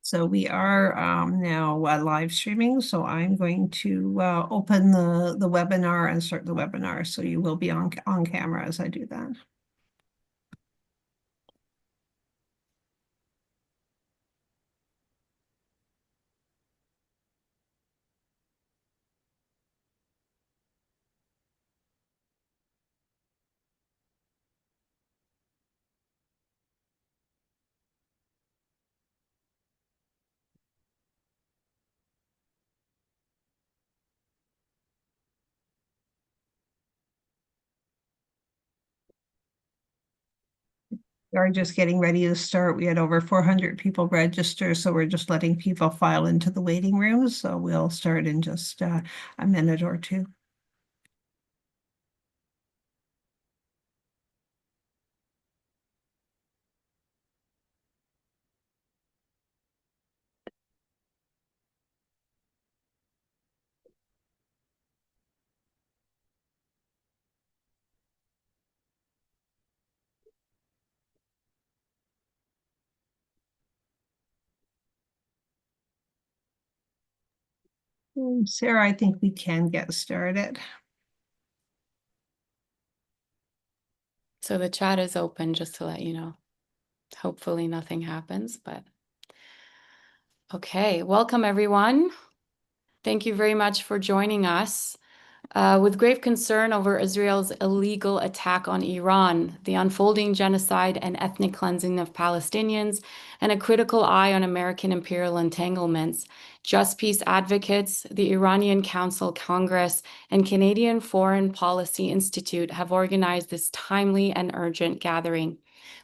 So we are now live streaming. So I'm going to open the webinar and start the webinar. So you will be on camera as I do that. We are just getting ready to start. We had over 400 people register, so we're just letting people file into the waiting rooms. So we'll start in just a minute or two. Sarah, I think we can get started. So the chat is open, just to let you know. Hopefully nothing happens, but okay. Welcome, everyone. Thank you very much for joining us. With grave concern over Israel's illegal attack on Iran, the unfolding genocide and ethnic cleansing of Palestinians, and a critical eye on American imperial entanglements, Just Peace advocates, the Iranian Council Congress, and Canadian Foreign Policy Institute have organized this timely and urgent gathering,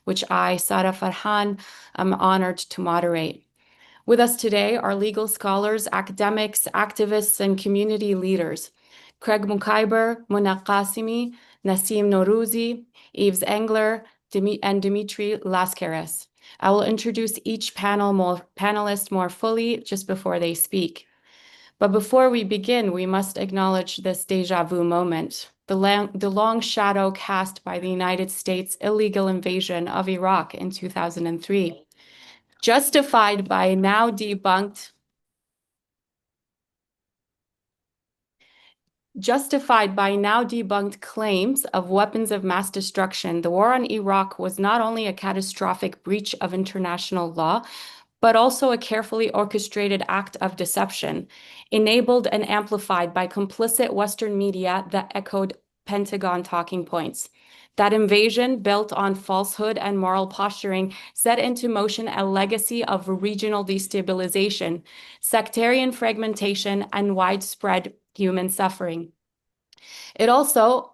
which I, Sara Farhan, am honored to moderate. With us today are legal scholars, academics, activists, and community leaders. Craig Mokhiber, Mona Ghassemi, Nasim Noroozi, Yves Engler, and Dimitri Lascaris. I will introduce each panelist more fully just before they speak. But before we begin, we must acknowledge this déjà vu moment, the long shadow cast by the United States' illegal invasion of Iraq in 2003. Justified by now debunked claims of weapons of mass destruction, the war on Iraq was not only a catastrophic breach of international law, but also a carefully orchestrated act of deception, enabled and amplified by complicit Western media that echoed Pentagon talking points. That invasion, built on falsehood and moral posturing, set into motion a legacy of regional destabilization, sectarian fragmentation, and widespread human suffering. It also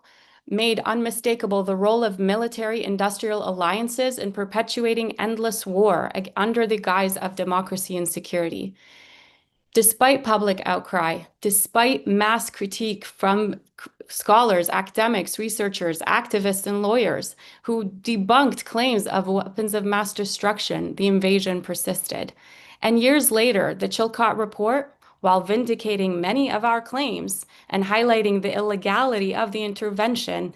made unmistakable the role of military-industrial alliances in perpetuating endless war under the guise of democracy and security. Despite public outcry, despite mass critique from scholars, academics, researchers, activists, and lawyers who debunked claims of weapons of mass destruction, the invasion persisted. And years later, the Chilcot Report, while vindicating many of our claims and highlighting the illegality of the intervention,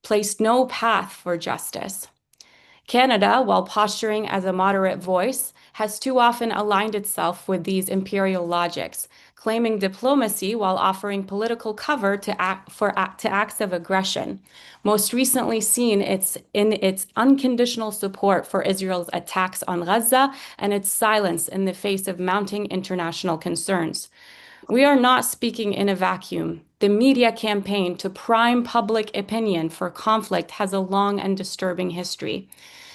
placed no path for justice. Canada, while posturing as a moderate voice, has too often aligned itself with these imperial logics, claiming diplomacy while offering political cover to acts of aggression, most recently seen in its unconditional support for Israel's attacks on Gaza and its silence in the face of mounting international concerns. We are not speaking in a vacuum. The media campaign to prime public opinion for conflict has a long and disturbing history.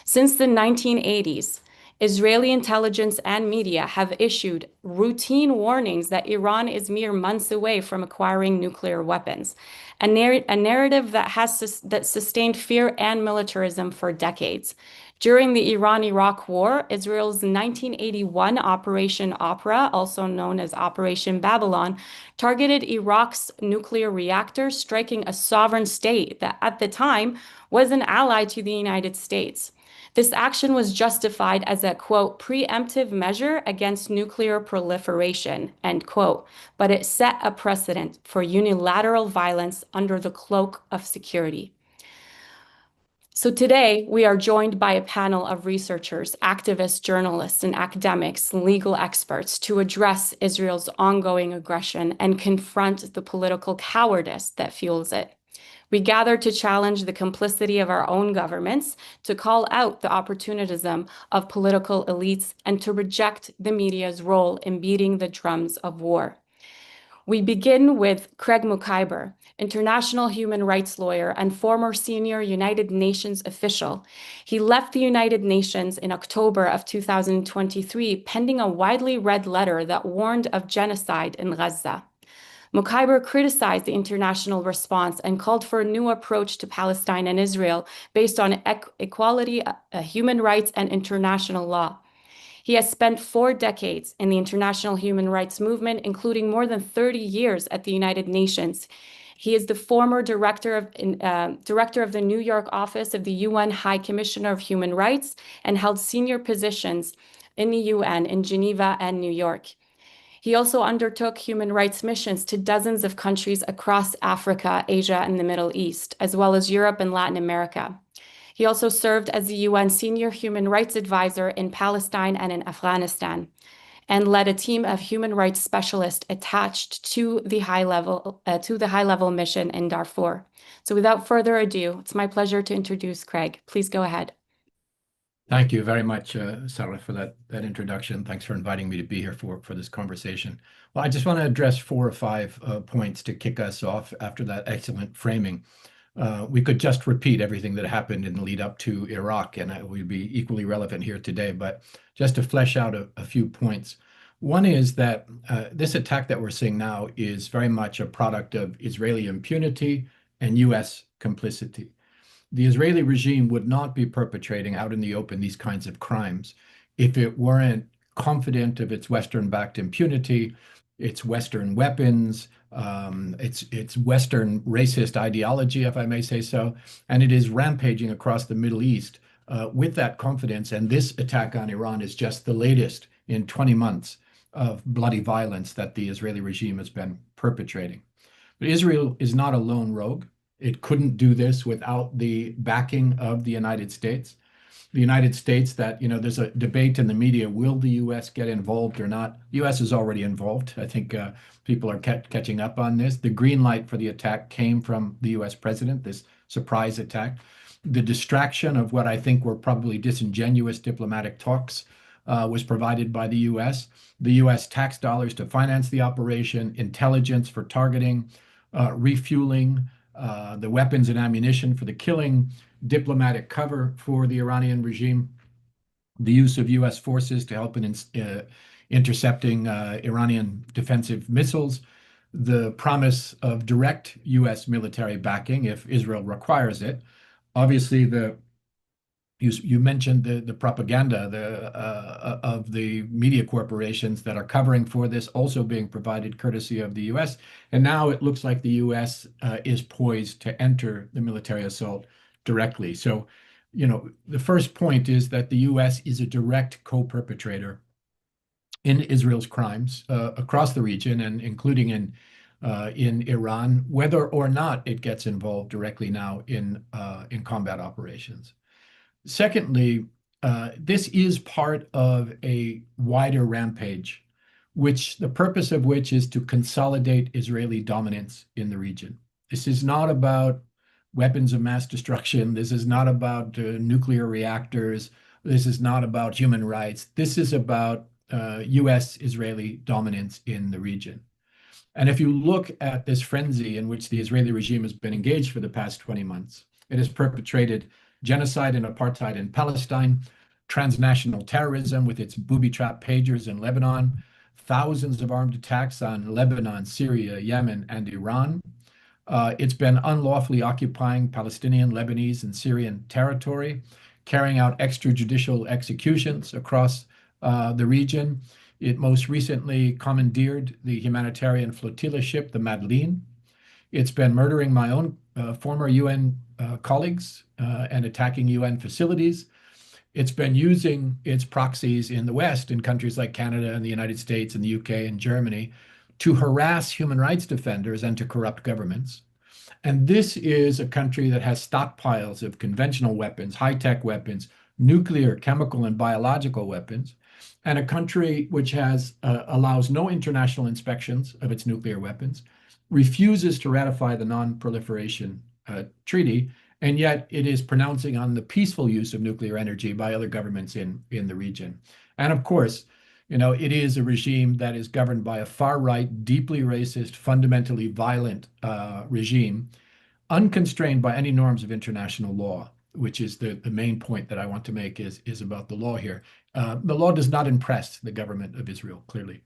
Since the 1980s, Israeli intelligence and media have issued routine warnings that Iran is mere months away from acquiring nuclear weapons, a narrative that sustained fear and militarism for decades. During the Iran-Iraq War, Israel's 1981 Operation Opera, also known as Operation Babylon, targeted Iraq's nuclear reactors, striking a sovereign state that at the time was an ally to the United States. This action was justified as a, quote, preemptive measure against nuclear proliferation, end quote, but it set a precedent for unilateral violence under the cloak of security. So today we are joined by a panel of researchers, activists, journalists, and academics, legal experts to address Israel's ongoing aggression and confront the political cowardice that fuels it. We gather to challenge the complicity of our own governments, to call out the opportunism of political elites, and to reject the media's role in beating the drums of war. We begin with Craig Mokhiber, international human rights lawyer and former senior United Nations official. He left the United Nations in October of 2023, pending a widely read letter that warned of genocide in Gaza. Mokhiber criticized the international response and called for a new approach to Palestine and Israel based on equality, human rights, and international law. He has spent 4 decades in the international human rights movement, including more than 30 years at the United Nations. He is the former director of the New York office of the UN High Commissioner of Human Rights and held senior positions in the UN in Geneva and New York. He also undertook human rights missions to dozens of countries across Africa, Asia, and the Middle East, as well as Europe and Latin America. He also served as the UN Senior Human Rights Advisor in Palestine and in Afghanistan, and led a team of human rights specialists attached to the high-level mission in Darfur. So without further ado, it's my pleasure to introduce Craig. Please go ahead. Thank you very much, Sarah, for that introduction. Thanks for inviting me to be here for this conversation. Well, I just want to address 4 or 5 points to kick us off after that excellent framing. We could just repeat everything that happened in the lead up to Iraq, and it would be equally relevant here today. But just to flesh out a few points. One is that this attack that we're seeing now is very much a product of Israeli impunity and U.S. complicity. The Israeli regime would not be perpetrating out in the open these kinds of crimes if it weren't confident of its Western-backed impunity, its Western weapons, its Western racist ideology, if I may say so, and it is rampaging across the Middle East with that confidence. And this attack on Iran is just the latest in 20 months of bloody violence that the Israeli regime has been perpetrating. But Israel is not a lone rogue. It couldn't do this without the backing of the United States. The United States that, there's a debate in the media, will the U.S. get involved or not? The U.S. is already involved. I think people are catching up on this. The green light for the attack came from the U.S. president, this surprise attack. The distraction of what I think were probably disingenuous diplomatic talks was provided by the U.S. The U.S. tax dollars to finance the operation, intelligence for targeting, refueling, the weapons and ammunition for the killing, diplomatic cover for the Iranian regime, the use of U.S. forces to help in intercepting Iranian defensive missiles, the promise of direct U.S. military backing if Israel requires it. Obviously, you mentioned the propaganda of the media corporations that are covering for this also being provided courtesy of the U.S. And now it looks like the U.S. Is poised to enter the military assault directly. So, the first point is that the U.S. is a direct co-perpetrator in Israel's crimes across the region and including in Iran, whether or not it gets involved directly now in combat operations. Secondly, this is part of a wider rampage, the purpose of which is to consolidate Israeli dominance in the region. This is not about weapons of mass destruction. This is not about nuclear reactors. This is not about human rights. This is about U.S.-Israeli dominance in the region. And if you look at this frenzy in which the Israeli regime has been engaged for the past 20 months, it has perpetrated genocide and apartheid in Palestine, transnational terrorism with its booby-trap pagers in Lebanon, thousands of armed attacks on Lebanon, Syria, Yemen, and Iran. It's been unlawfully occupying Palestinian, Lebanese, and Syrian territory, carrying out extrajudicial executions across the region. It most recently commandeered the humanitarian flotilla ship, the Madeleine. It's been murdering my own former UN colleagues and attacking UN facilities. It's been using its proxies in the West, in countries like Canada and the United States and the UK and Germany, to harass human rights defenders and to corrupt governments. And this is a country that has stockpiles of conventional weapons, high-tech weapons, nuclear, chemical, and biological weapons, and a country which allows no international inspections of its nuclear weapons, refuses to ratify the Non-Proliferation Treaty, and yet it is pronouncing on the peaceful use of nuclear energy by other governments in the region. And of course, it is a regime that is governed by a far-right, deeply racist, fundamentally violent regime, unconstrained by any norms of international law, which is the main point that I want to make is about the law here. The law does not impress the government of Israel, clearly.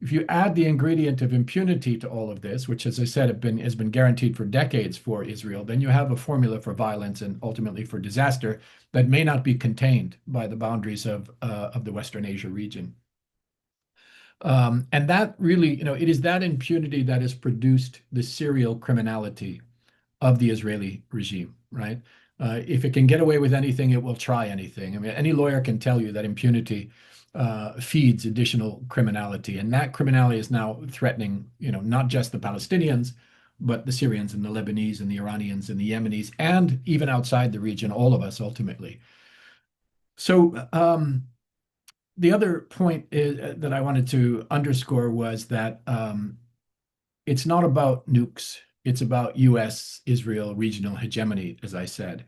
If you add the ingredient of impunity to all of this, which, as I said, has been guaranteed for decades for Israel, then you have a formula for violence and ultimately for disaster that may not be contained by the boundaries of the Western Asia region. And that really, it is that impunity that has produced the serial criminality of the Israeli regime, right? If it can get away with anything, it will try anything. I mean, any lawyer can tell you that impunity feeds additional criminality, and that criminality is now threatening, not just the Palestinians, but the Syrians and the Lebanese and the Iranians and the Yemenis, and even outside the region, all of us ultimately. So the other point that I wanted to underscore was that it's not about nukes. It's about U.S.-Israel regional hegemony, as I said.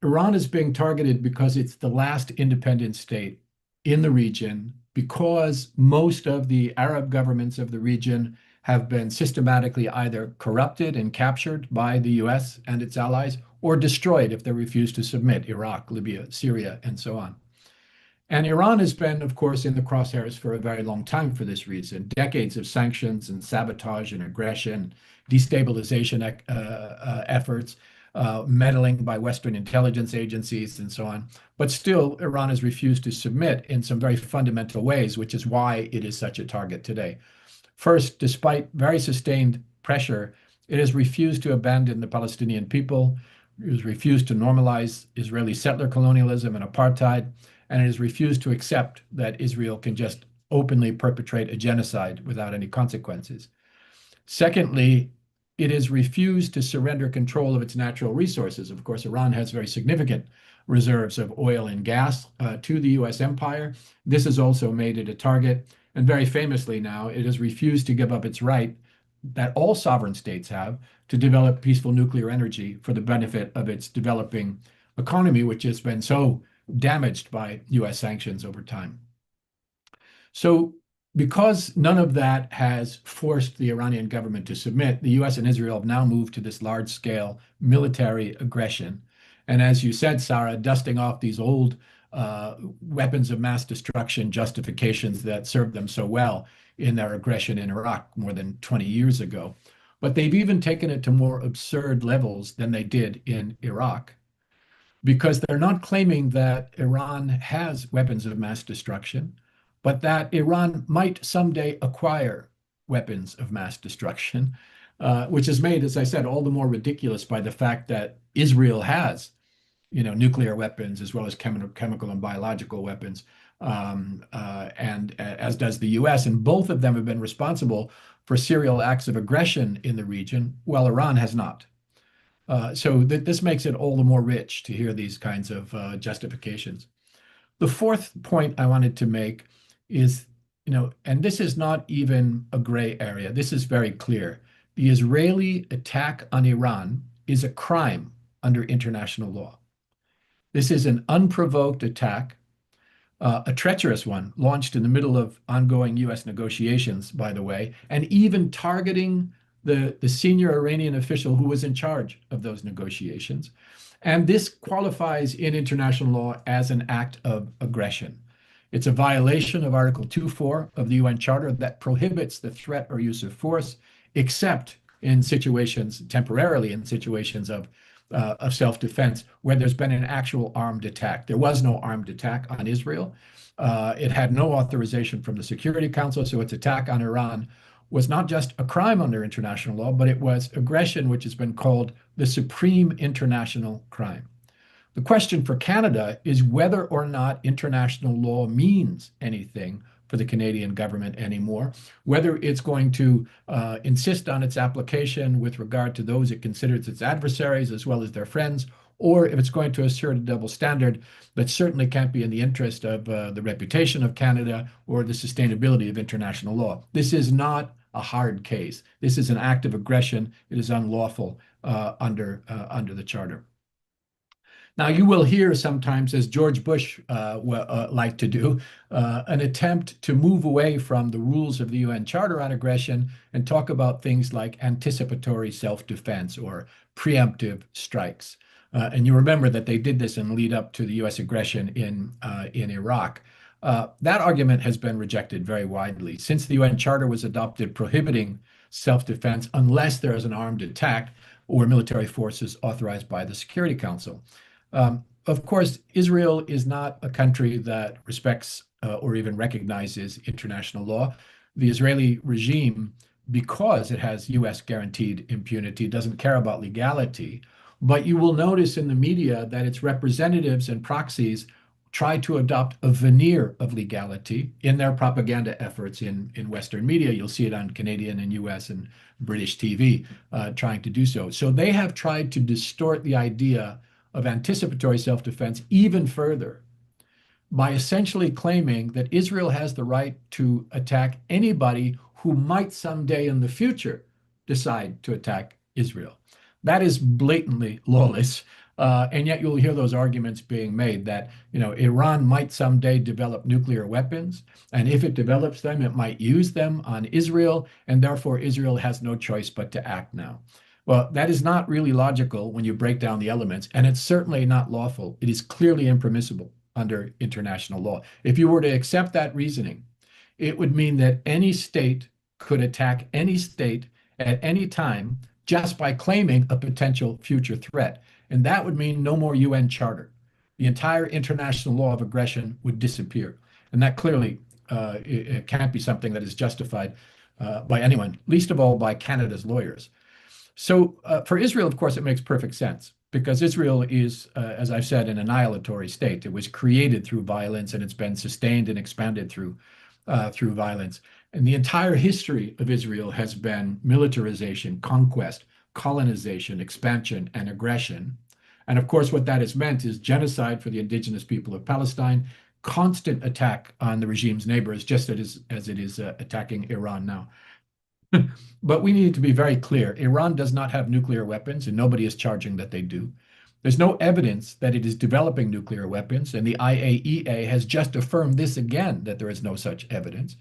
Iran is being targeted because it's the last independent state in the region, because most of the Arab governments of the region have been systematically either corrupted and captured by the U.S. and its allies, or destroyed if they refuse to submit: Iraq, Libya, Syria, and so on. And Iran has been, of course, in the crosshairs for a very long time for this reason. Decades of sanctions and sabotage and aggression, destabilization efforts, meddling by Western intelligence agencies, and so on. But still, Iran has refused to submit in some very fundamental ways, which is why it is such a target today. First, despite very sustained pressure, it has refused to abandon the Palestinian people. It has refused to normalize Israeli settler colonialism and apartheid, and it has refused to accept that Israel can just openly perpetrate a genocide without any consequences. Secondly, it has refused to surrender control of its natural resources. Of course, Iran has very significant reserves of oil and gas to the U.S. empire. This has also made it a target. And very famously now, it has refused to give up its right that all sovereign states have to develop peaceful nuclear energy for the benefit of its developing economy, which has been so damaged by U.S. sanctions over time. So because none of that has forced the Iranian government to submit, the U.S. and Israel have now moved to this large-scale military aggression. And as you said, Sarah, dusting off these old weapons of mass destruction justifications that served them so well in their aggression in Iraq more than 20 years ago. But they've even taken it to more absurd levels than they did in Iraq, because they're not claiming that Iran has weapons of mass destruction, but that Iran might someday acquire weapons of mass destruction, which is made, as I said, all the more ridiculous by the fact that Israel has, nuclear weapons as well as chemical and biological weapons, and as does the U.S. And both of them have been responsible for serial acts of aggression in the region, while Iran has not. So this makes it all the more rich to hear these kinds of justifications. The fourth point I wanted to make is, and this is not even a gray area, this is very clear. The Israeli attack on Iran is a crime under international law. This is an unprovoked attack, a treacherous one, launched in the middle of ongoing U.S. negotiations, by the way, and even targeting the senior Iranian official who was in charge of those negotiations. And this qualifies in international law as an act of aggression. It's a violation of Article 2.4 of the UN Charter that prohibits the threat or use of force, except in situations, temporarily in situations of self-defense, where there's been an actual armed attack. There was no armed attack on Israel. It had no authorization from the Security Council, so its attack on Iran was not just a crime under international law, but it was aggression, which has been called the supreme international crime. The question for Canada is whether or not international law means anything for the Canadian government anymore. Whether it's going to insist on its application with regard to those it considers its adversaries as well as their friends, or if it's going to assert a double standard that certainly can't be in the interest of the reputation of Canada or the sustainability of international law. This is not a hard case. This is an act of aggression. It is unlawful under the Charter. Now, you will hear sometimes, as George Bush liked to do, an attempt to move away from the rules of the UN Charter on aggression and talk about things like anticipatory self-defense or preemptive strikes. And you remember that they did this in lead up to the U.S. aggression in Iraq. That argument has been rejected very widely. Since the UN Charter was adopted prohibiting self-defense unless there is an armed attack or military forces authorized by the Security Council. Of course, Israel is not a country that respects or even recognizes international law. The Israeli regime, because it has U.S. guaranteed impunity, doesn't care about legality. But you will notice in the media that its representatives and proxies try to adopt a veneer of legality in their propaganda efforts in Western media. You'll see it on Canadian and US and British TV trying to do so. So they have tried to distort the idea of anticipatory self-defense even further by essentially claiming that Israel has the right to attack anybody who might someday in the future decide to attack Israel. That is blatantly lawless. And yet you'll hear those arguments being made that, Iran might someday develop nuclear weapons. And if it develops them, it might use them on Israel. And therefore, Israel has no choice but to act now. Well, that is not really logical when you break down the elements. And it's certainly not lawful. It is clearly impermissible under international law. If you were to accept that reasoning, it would mean that any state could attack any state at any time just by claiming a potential future threat. And that would mean no more UN Charter. The entire international law of aggression would disappear. And that clearly it can't be something that is justified by anyone, least of all by Canada's lawyers. So for Israel, of course, it makes perfect sense because Israel is, as I've said, an annihilatory state. It was created through violence and it's been sustained and expanded through violence. And the entire history of Israel has been militarization, conquest, colonization, expansion, and aggression. And of course, what that has meant is genocide for the indigenous people of Palestine, constant attack on the regime's neighbors, just as it is attacking Iran now. But we need to be very clear. Iran does not have nuclear weapons, and nobody is charging that they do. There's no evidence that it is developing nuclear weapons, and the IAEA has just affirmed this again, that there is no such evidence.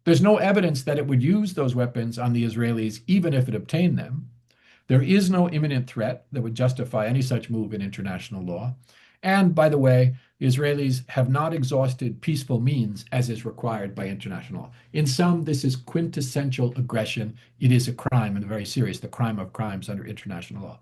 There's no evidence that it would use those weapons on the Israelis, even if it obtained them. There is no imminent threat that would justify any such move in international law. And by the way, the Israelis have not exhausted peaceful means as is required by international law. In sum, this is quintessential aggression. It is a crime, and very serious, the crime of crimes under international law.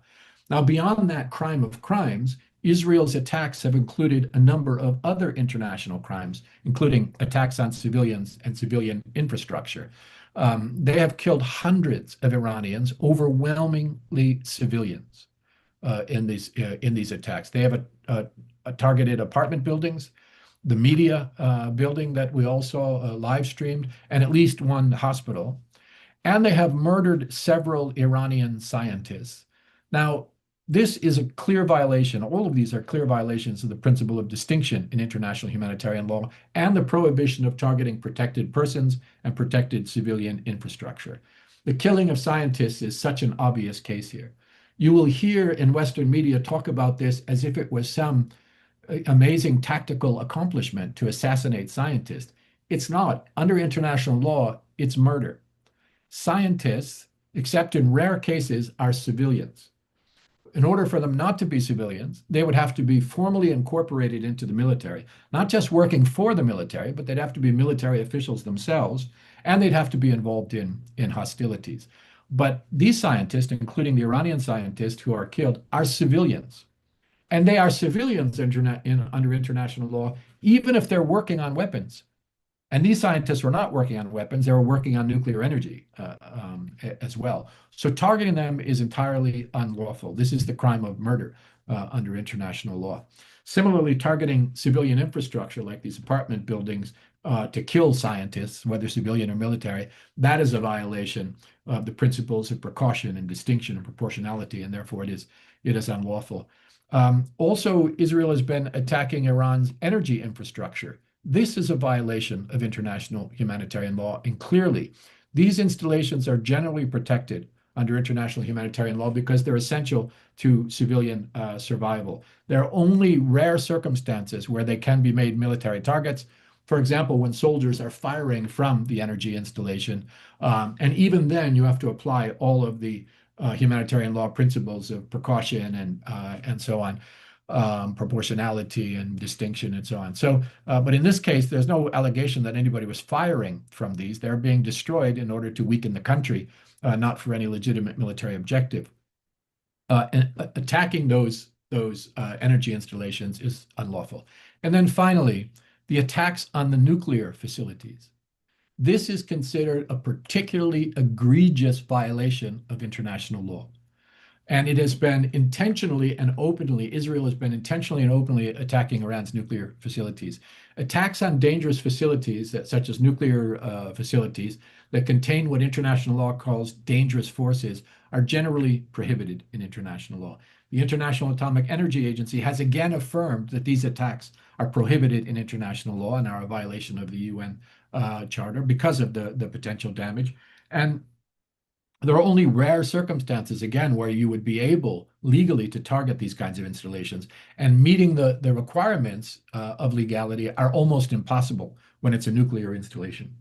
Now, beyond that crime of crimes, Israel's attacks have included a number of other international crimes, including attacks on civilians and civilian infrastructure. They have killed hundreds of Iranians, overwhelmingly civilians, in these attacks. They have targeted apartment buildings, the media building that we all saw live streamed, and at least one hospital. And they have murdered several Iranian scientists. Now, this is a clear violation. All of these are clear violations of the principle of distinction in international humanitarian law and the prohibition of targeting protected persons and protected civilian infrastructure. The killing of scientists is such an obvious case here. You will hear in Western media talk about this as if it was some amazing tactical accomplishment to assassinate scientists. It's not. Under international law, it's murder. Scientists, except in rare cases, are civilians. In order for them not to be civilians, they would have to be formally incorporated into the military, not just working for the military, but they'd have to be military officials themselves, and they'd have to be involved in hostilities. But these scientists, including the Iranian scientists who are killed, are civilians. And they are civilians under international law, even if they're working on weapons. And these scientists were not working on weapons, they were working on nuclear energy as well. So targeting them is entirely unlawful. This is the crime of murder under international law. Similarly, targeting civilian infrastructure like these apartment buildings to kill scientists, whether civilian or military, that is a violation of the principles of precaution and distinction and proportionality, and therefore it is unlawful. Also, Israel has been attacking Iran's energy infrastructure. This is a violation of international humanitarian law, and clearly, these installations are generally protected under international humanitarian law because they're essential to civilian survival. There are only rare circumstances where they can be made military targets. For example, when soldiers are firing from the energy installation, and even then you have to apply all of the humanitarian law principles of precaution and so on, proportionality and distinction and so on. So, but in this case, there's no allegation that anybody was firing from these. They're being destroyed in order to weaken the country, not for any legitimate military objective. And attacking those energy installations is unlawful. And then finally, the attacks on the nuclear facilities. This is considered a particularly egregious violation of international law. And it has been intentionally and openly, Israel has been intentionally and openly attacking Iran's nuclear facilities. Attacks on dangerous facilities, such as nuclear facilities, that contain what international law calls dangerous forces, are generally prohibited in international law. The International Atomic Energy Agency has again affirmed that these attacks are prohibited in international law and are a violation of the UN Charter because of the potential damage. And there are only rare circumstances, again, where you would be able legally to target these kinds of installations, and meeting the requirements of legality are almost impossible when it's a nuclear installation.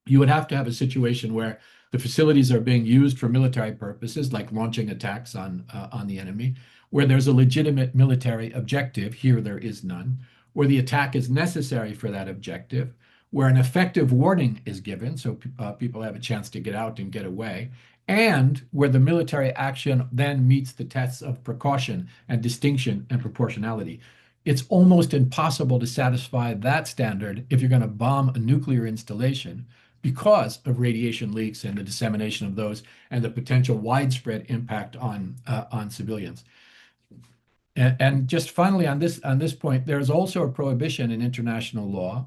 You would have to have a situation where the facilities are being used for military purposes, like launching attacks on the enemy, where there's a legitimate military objective. Here there is none. Where the attack is necessary for that objective, where an effective warning is given, so people have a chance to get out and get away, and where the military action then meets the tests of precaution and distinction and proportionality. It's almost impossible to satisfy that standard if you're going to bomb a nuclear installation because of radiation leaks and the dissemination of those and the potential widespread impact on civilians. And just finally on this point, there's also a prohibition in international law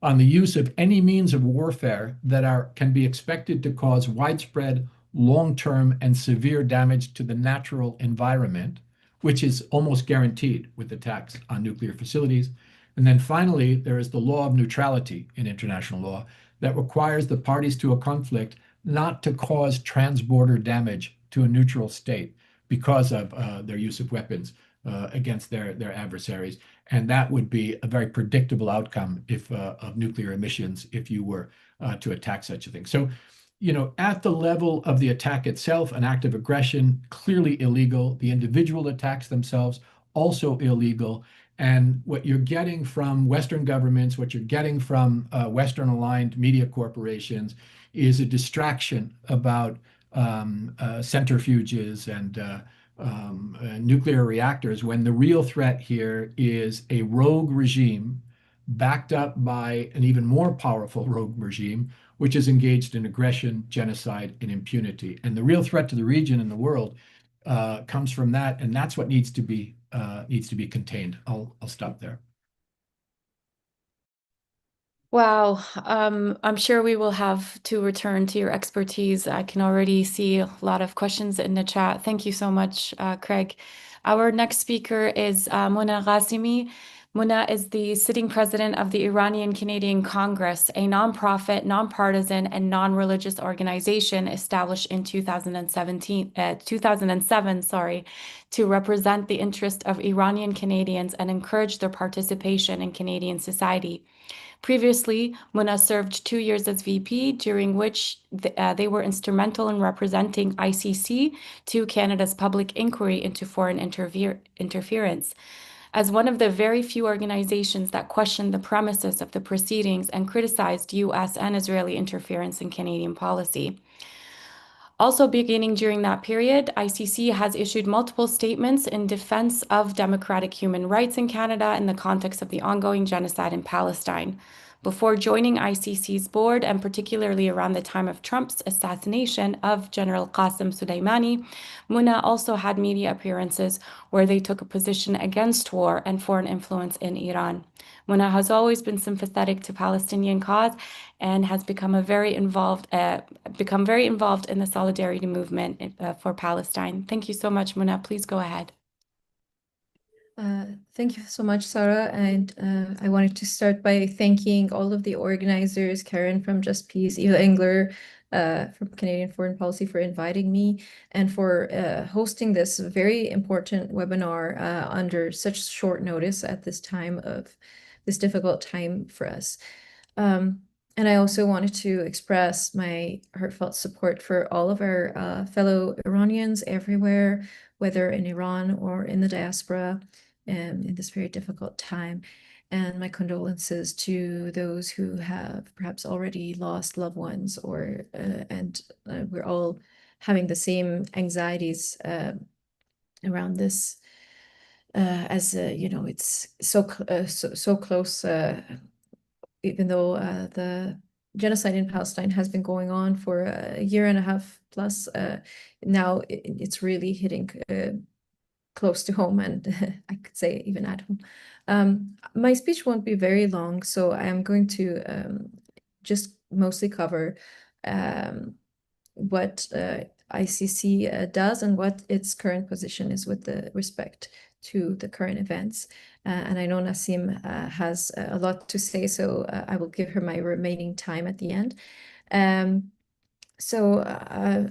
on the use of any means of warfare that can be expected to cause widespread, long-term, and severe damage to the natural environment, which is almost guaranteed with attacks on nuclear facilities. And then finally, there is the law of neutrality in international law that requires the parties to a conflict not to cause transborder damage to a neutral state because of their use of weapons against their adversaries. And that would be a very predictable outcome of nuclear emissions if you were to attack such a thing. So, at the level of the attack itself, an act of aggression, clearly illegal. The individual attacks themselves, also illegal. And what you're getting from Western governments, what you're getting from Western-aligned media corporations is a distraction about centrifuges and nuclear reactors, when the real threat here is a rogue regime backed up by an even more powerful rogue regime, which is engaged in aggression, genocide, and impunity. And the real threat to the region and the world comes from that, and that's what needs to be contained. I'll stop there. Wow. I'm sure we will have to return to your expertise. I can already see a lot of questions in the chat. Thank you so much, Craig. Our next speaker is Mona Ghassemi. Mona is the sitting president of the Iranian Canadian Congress, a nonprofit, nonpartisan, and non-religious organization established in 2007, to represent the interest of Iranian Canadians and encourage their participation in Canadian society. Previously, Mona served 2 years as VP, during which they were instrumental in representing ICC to Canada's public inquiry into foreign interference. As one of the very few organizations that questioned the premises of the proceedings and criticized U.S. and Israeli interference in Canadian policy. Also beginning during that period, ICC has issued multiple statements in defense of democratic human rights in Canada in the context of the ongoing genocide in Palestine. Before joining ICC's board, and particularly around the time of Trump's assassination of General Qasem Soleimani, Mona also had media appearances where they took a position against war and foreign influence in Iran. Mona has always been sympathetic to Palestinian cause and has become very involved in the solidarity movement for Palestine. Thank you so much, Mona. Please go ahead. Thank you so much, Sarah. And I wanted to start by thanking all of the organizers, Karen from Just Peace, Yves Engler from Canadian Foreign Policy for inviting me and for hosting this very important webinar under such short notice at this time of this difficult time for us. And I also wanted to express my heartfelt support for all of our fellow Iranians everywhere, whether in Iran or in the diaspora, in this very difficult time. And my condolences to those who have perhaps already lost loved ones, or we're all having the same anxieties around this, as you know, it's so close. Even though the genocide in Palestine has been going on for a year and a half plus, now it's really hitting close to home, and I could say even at home. My speech won't be very long, so I am going to just mostly cover what ICC does and what its current position is with respect to the current events. And I know Nasim has a lot to say, so I will give her my remaining time at the end.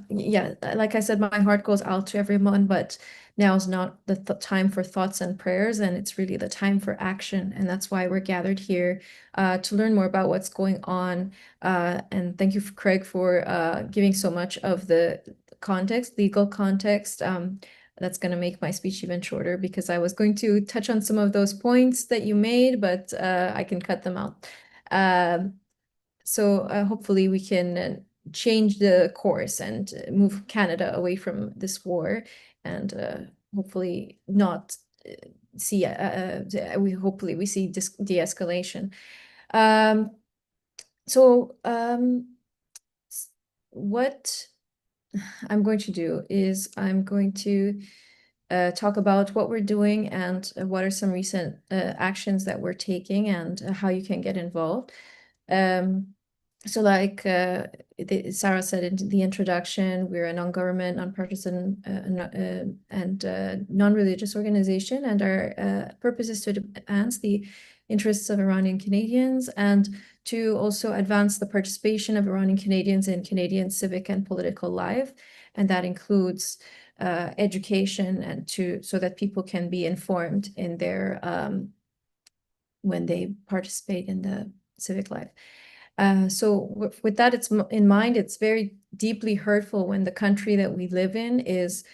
Yeah, like I said, my heart goes out to everyone, but now is not the time for thoughts and prayers, and it's really the time for action. And that's why we're gathered here to learn more about what's going on. And thank you, Craig, for giving so much of the context, legal context. That's going to make my speech even shorter, because I was going to touch on some of those points that you made, but I can cut them out. So hopefully we can change the course and move Canada away from this war, and hopefully not see hopefully we see de-escalation. What I'm going to do is I'm going to talk about what we're doing and what are some recent actions that we're taking, and how you can get involved. So like Sarah said in the introduction, we're a non-government, non-partisan, and non-religious organization, and our purpose is to advance the interests of Iranian Canadians and to also advance the participation of Iranian Canadians in Canadian civic and political life. And that includes education, and so that people can be informed in their when they participate in the civic life. So with that in mind, it's very deeply hurtful when the country that we live in is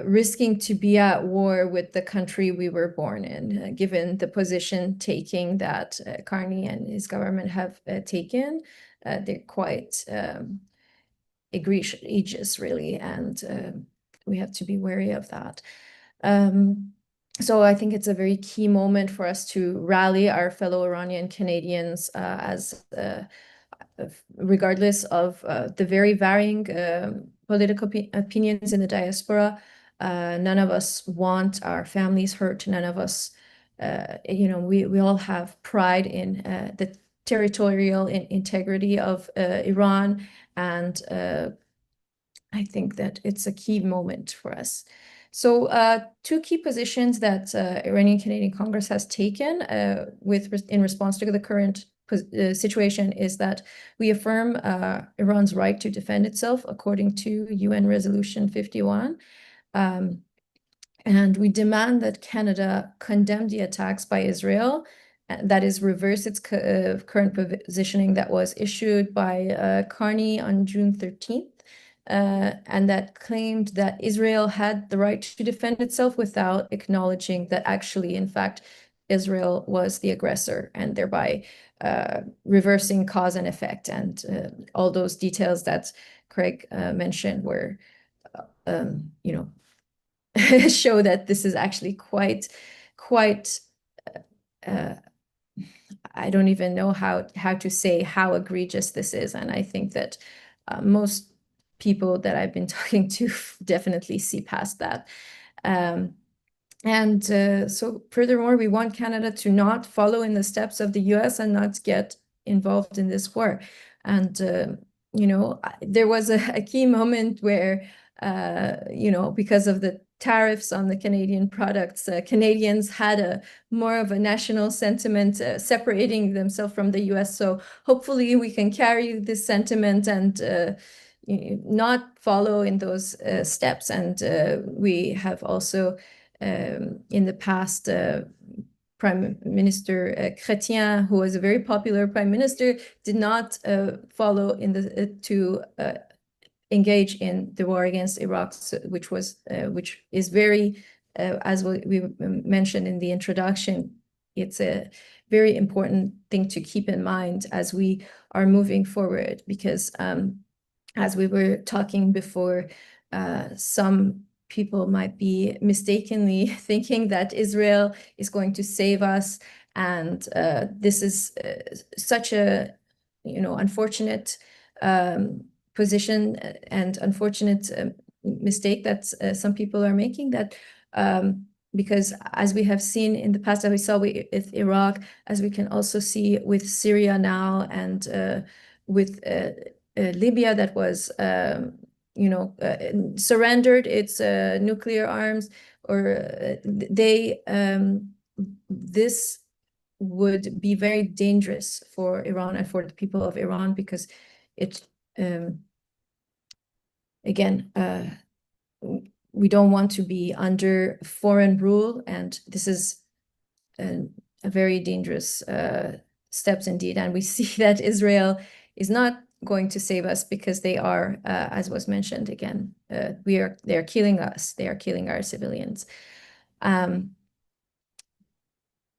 risking to be at war with the country we were born in, given the position taking that Carney and his government have taken. They're quite egregious, really, and we have to be wary of that. So I think it's a very key moment for us to rally our fellow Iranian Canadians, regardless of the very varying political opinions in the diaspora. None of us want our families hurt. None of us, we all have pride in the territorial integrity of Iran, and I think that it's a key moment for us. So two key positions that Iranian Canadian Congress has taken in response to the current situation is that we affirm Iran's right to defend itself according to UN Resolution 51. And we demand that Canada condemn the attacks by Israel, that is, reverse its current positioning that was issued by Carney on June 13th. And that claimed that Israel had the right to defend itself without acknowledging that actually, in fact, Israel was the aggressor, and thereby reversing cause and effect. And all those details that Craig mentioned were, show that this is actually quite I don't even know how to say how egregious this is. And I think that most people that I've been talking to definitely see past that. So furthermore, we want Canada to not follow in the steps of the US and not get involved in this war. And, there was a key moment where, because of the tariffs on the Canadian products, Canadians had more of a national sentiment separating themselves from the US. So hopefully we can carry this sentiment and not follow in those steps. And we have also in the past, Prime Minister Chrétien, who was a very popular prime minister, did not follow in to engage in the war against Iraq, which is very, as we mentioned in the introduction, it's a very important thing to keep in mind as we are moving forward, because as we were talking before, some people might be mistakenly thinking that Israel is going to save us. And this is such a, unfortunate position and unfortunate mistake that some people are making, that because as we have seen in the past, as we saw with Iraq, as we can also see with Syria now, and with Libya, that was surrendered its nuclear arms, or this would be very dangerous for Iran and for the people of Iran, because it, again, we don't want to be under foreign rule, and this is a very dangerous steps indeed. And we see that Israel is not going to save us, because they are, as was mentioned again, they're killing us. They are killing our civilians.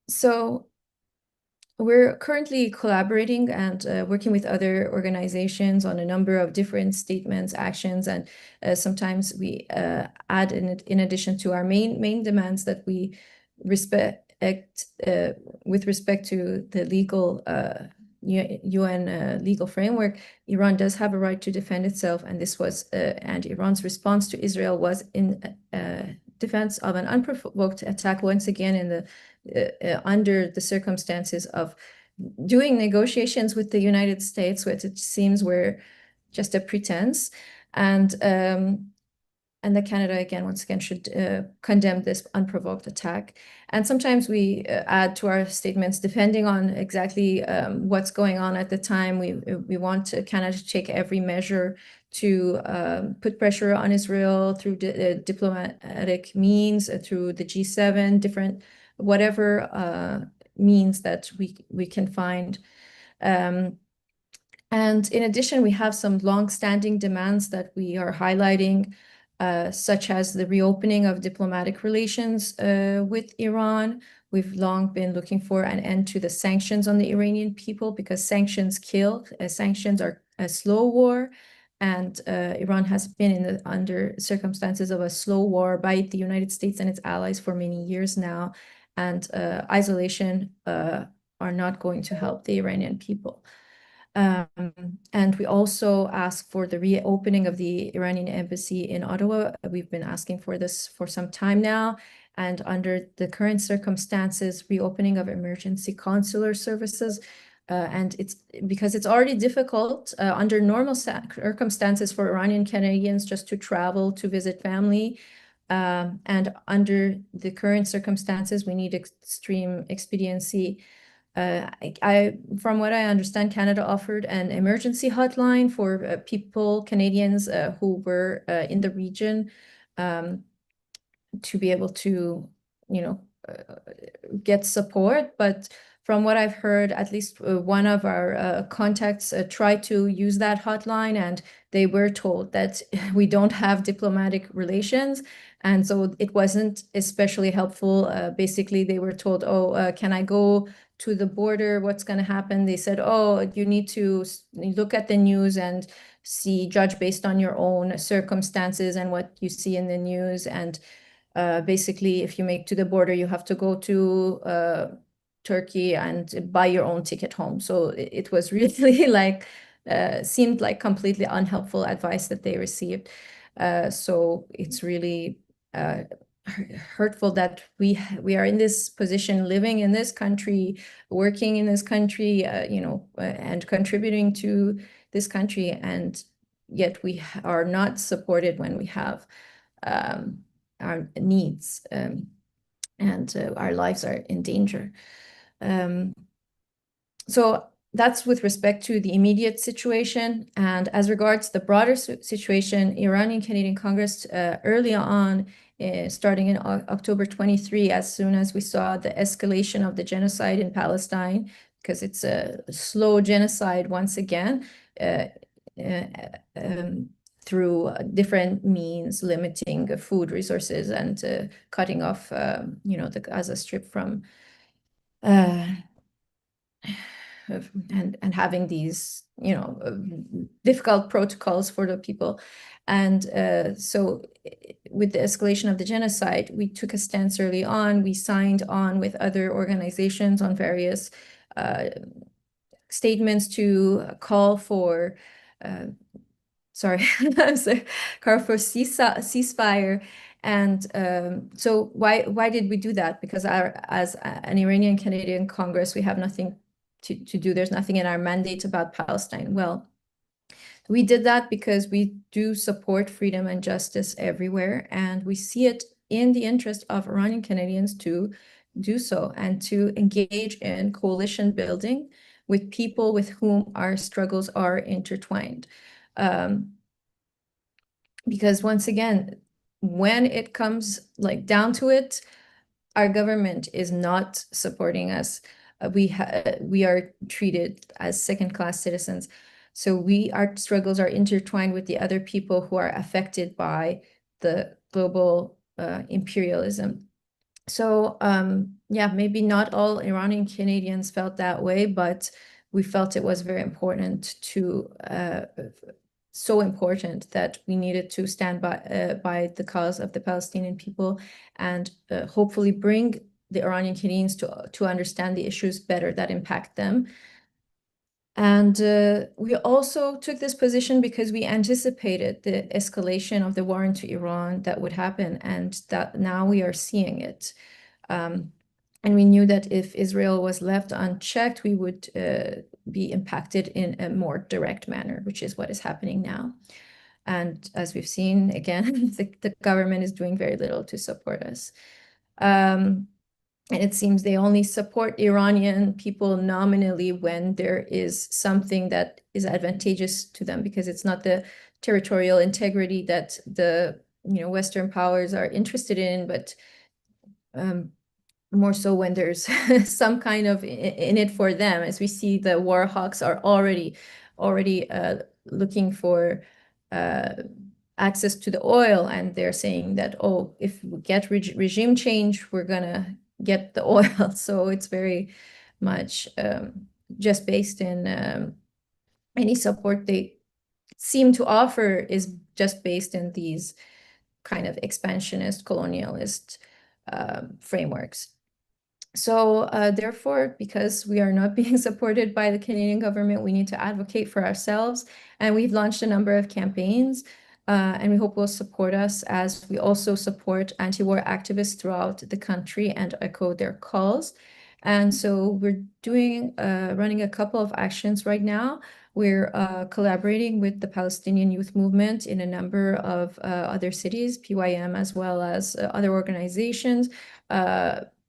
So we're currently collaborating and working with other organizations on a number of different statements, actions, and sometimes we add in addition to our main demands that we respect with respect to the legal UN legal framework. Iran does have a right to defend itself, and this was and Iran's response to Israel was in defense of an unprovoked attack, once again in the under the circumstances of doing negotiations with the United States, which it seems were just a pretense. And that Canada, again, once again, should condemn this unprovoked attack. And sometimes we add to our statements, depending on exactly what's going on at the time. We want Canada to take every measure to put pressure on Israel through diplomatic means, through the G7, different whatever means that we can find. And in addition, we have some long-standing demands that we are highlighting, such as the reopening of diplomatic relations with Iran. We've long been looking for an end to the sanctions on the Iranian people, because sanctions kill. Sanctions are a slow war, and Iran has been under circumstances of a slow war by the United States and its allies for many years now. And isolation are not going to help the Iranian people. And we also ask for the reopening of the Iranian embassy in Ottawa. We've been asking for this for some time now. And under the current circumstances, reopening of emergency consular services. And it's because it's already difficult under normal circumstances for Iranian Canadians just to travel to visit family. And under the current circumstances, we need extreme expediency. From what I understand, Canada offered an emergency hotline for people, Canadians who were in the region, to be able to, get support. But from what I've heard, at least one of our contacts tried to use that hotline, and they were told that we don't have diplomatic relations. And so it wasn't especially helpful. Basically, they were told, oh, can I go to the border? What's going to happen? They said, oh, you need to look at the news and judge based on your own circumstances and what you see in the news. And basically, if you make to the border, you have to go to Turkey and buy your own ticket home. So it was really like seemed like completely unhelpful advice that they received. So it's really hurtful that we are in this position, living in this country, working in this country, and contributing to this country, and yet we are not supported when we have our needs, and our lives are in danger. So that's with respect to the immediate situation. And as regards the broader situation, Iranian Canadian Congress early on, starting in October 23, as soon as we saw the escalation of the genocide in Palestine, because it's a slow genocide once again, through different means, limiting food resources and cutting off, the Gaza Strip from and having these, difficult protocols for the people. And so with the escalation of the genocide, we took a stance early on. We signed on with other organizations on various statements to call for, ceasefire. And so why did we do that? Because as an Iranian Canadian Congress, we have nothing to do. There's nothing in our mandate about Palestine. Well, we did that because we do support freedom and justice everywhere, and we see it in the interest of Iranian Canadians to do so and to engage in coalition building with people with whom our struggles are intertwined. Because once again, when it comes down to it, our government is not supporting us. We are treated as second-class citizens. So our struggles are intertwined with the other people who are affected by the global imperialism. So maybe not all Iranian Canadians felt that way, but we felt it was very important so important that we needed to stand by the cause of the Palestinian people, and hopefully bring the Iranian Canadians to understand the issues better that impact them. And we also took this position because we anticipated the escalation of the war into Iran that would happen, and that now we are seeing it. And we knew that if Israel was left unchecked, we would be impacted in a more direct manner, which is what is happening now. And as we've seen, again, the government is doing very little to support us. And it seems they only support Iranian people nominally when there is something that is advantageous to them, because it's not the territorial integrity that the Western powers are interested in, but more so when there's some kind of in it for them. As we see, the war hawks are already looking for access to the oil, and they're saying that, oh, if we get regime change, we're gonna get the oil. So it's very much just based in any support they seem to offer is just based in these kind of expansionist, colonialist frameworks. So therefore, because we are not being supported by the Canadian government, we need to advocate for ourselves. And we've launched a number of campaigns, and we hope will support us as we also support anti-war activists throughout the country and echo their calls. And so we're running a couple of actions right now. We're collaborating with the Palestinian Youth Movement in a number of other cities, PYM, as well as other organizations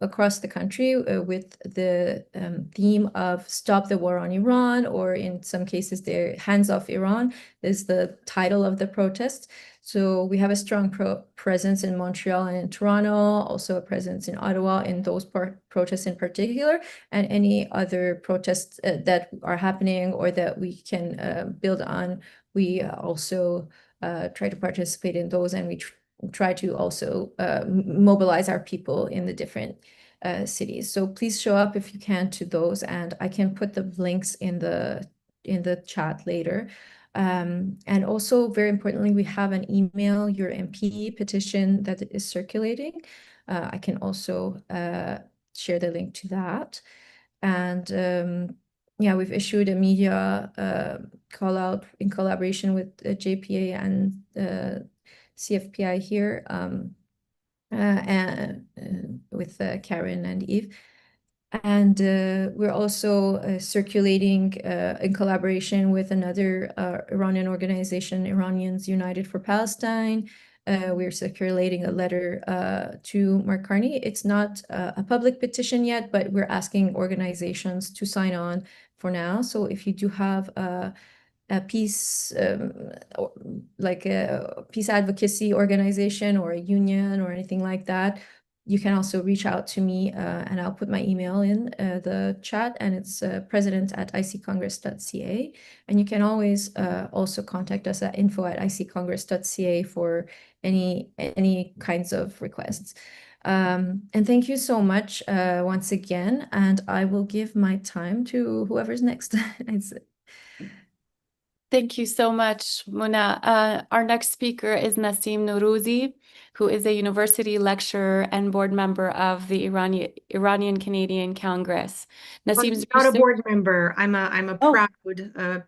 across the country with the theme of Stop the War on Iran, or in some cases, the Hands Off Iran is the title of the protest. So we have a strong presence in Montreal and in Toronto, also a presence in Ottawa in those protests in particular, and any other protests that are happening or that we can build on. We also try to participate in those, and we try to also mobilize our people in the different cities. So please show up if you can to those, and I can put the links in the chat later. And also, very importantly, we have an email, your MP petition that is circulating. I can also share the link to that. And yeah, we've issued a media call out in collaboration with JPA and CFPI here, and with Karen and Yves. And we're also circulating in collaboration with another Iranian organization, Iranians United for Palestine. We're circulating a letter to Mark Carney. It's not a public petition yet, but we're asking organizations to sign on for now. So if you do have a peace, like a peace advocacy organization or a union or anything like that, you can also reach out to me, and I'll put my email in the chat, and it's president@iccongress.ca. And you can always also contact us at info@iccongress.ca for any kinds of requests. And thank you so much once again, and I will give my time to whoever's next. Thank you so much, Mona. Our next speaker is Nassim Noroozi, who is a university lecturer and board member of the Iranian Canadian Congress. Nassim's not a board member. I'm a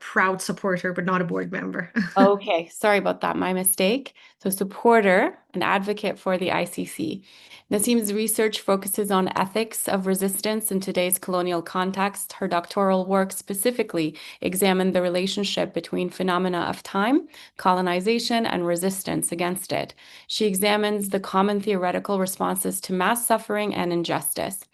proud supporter, but not a board member. Okay, sorry about that, my mistake. So supporter and advocate for the ICC. Nassim's research focuses on ethics of resistance in today's colonial context. Her doctoral work specifically examined the relationship between phenomena of time, colonization, and resistance against it. She examines the common theoretical responses to mass suffering and injustice,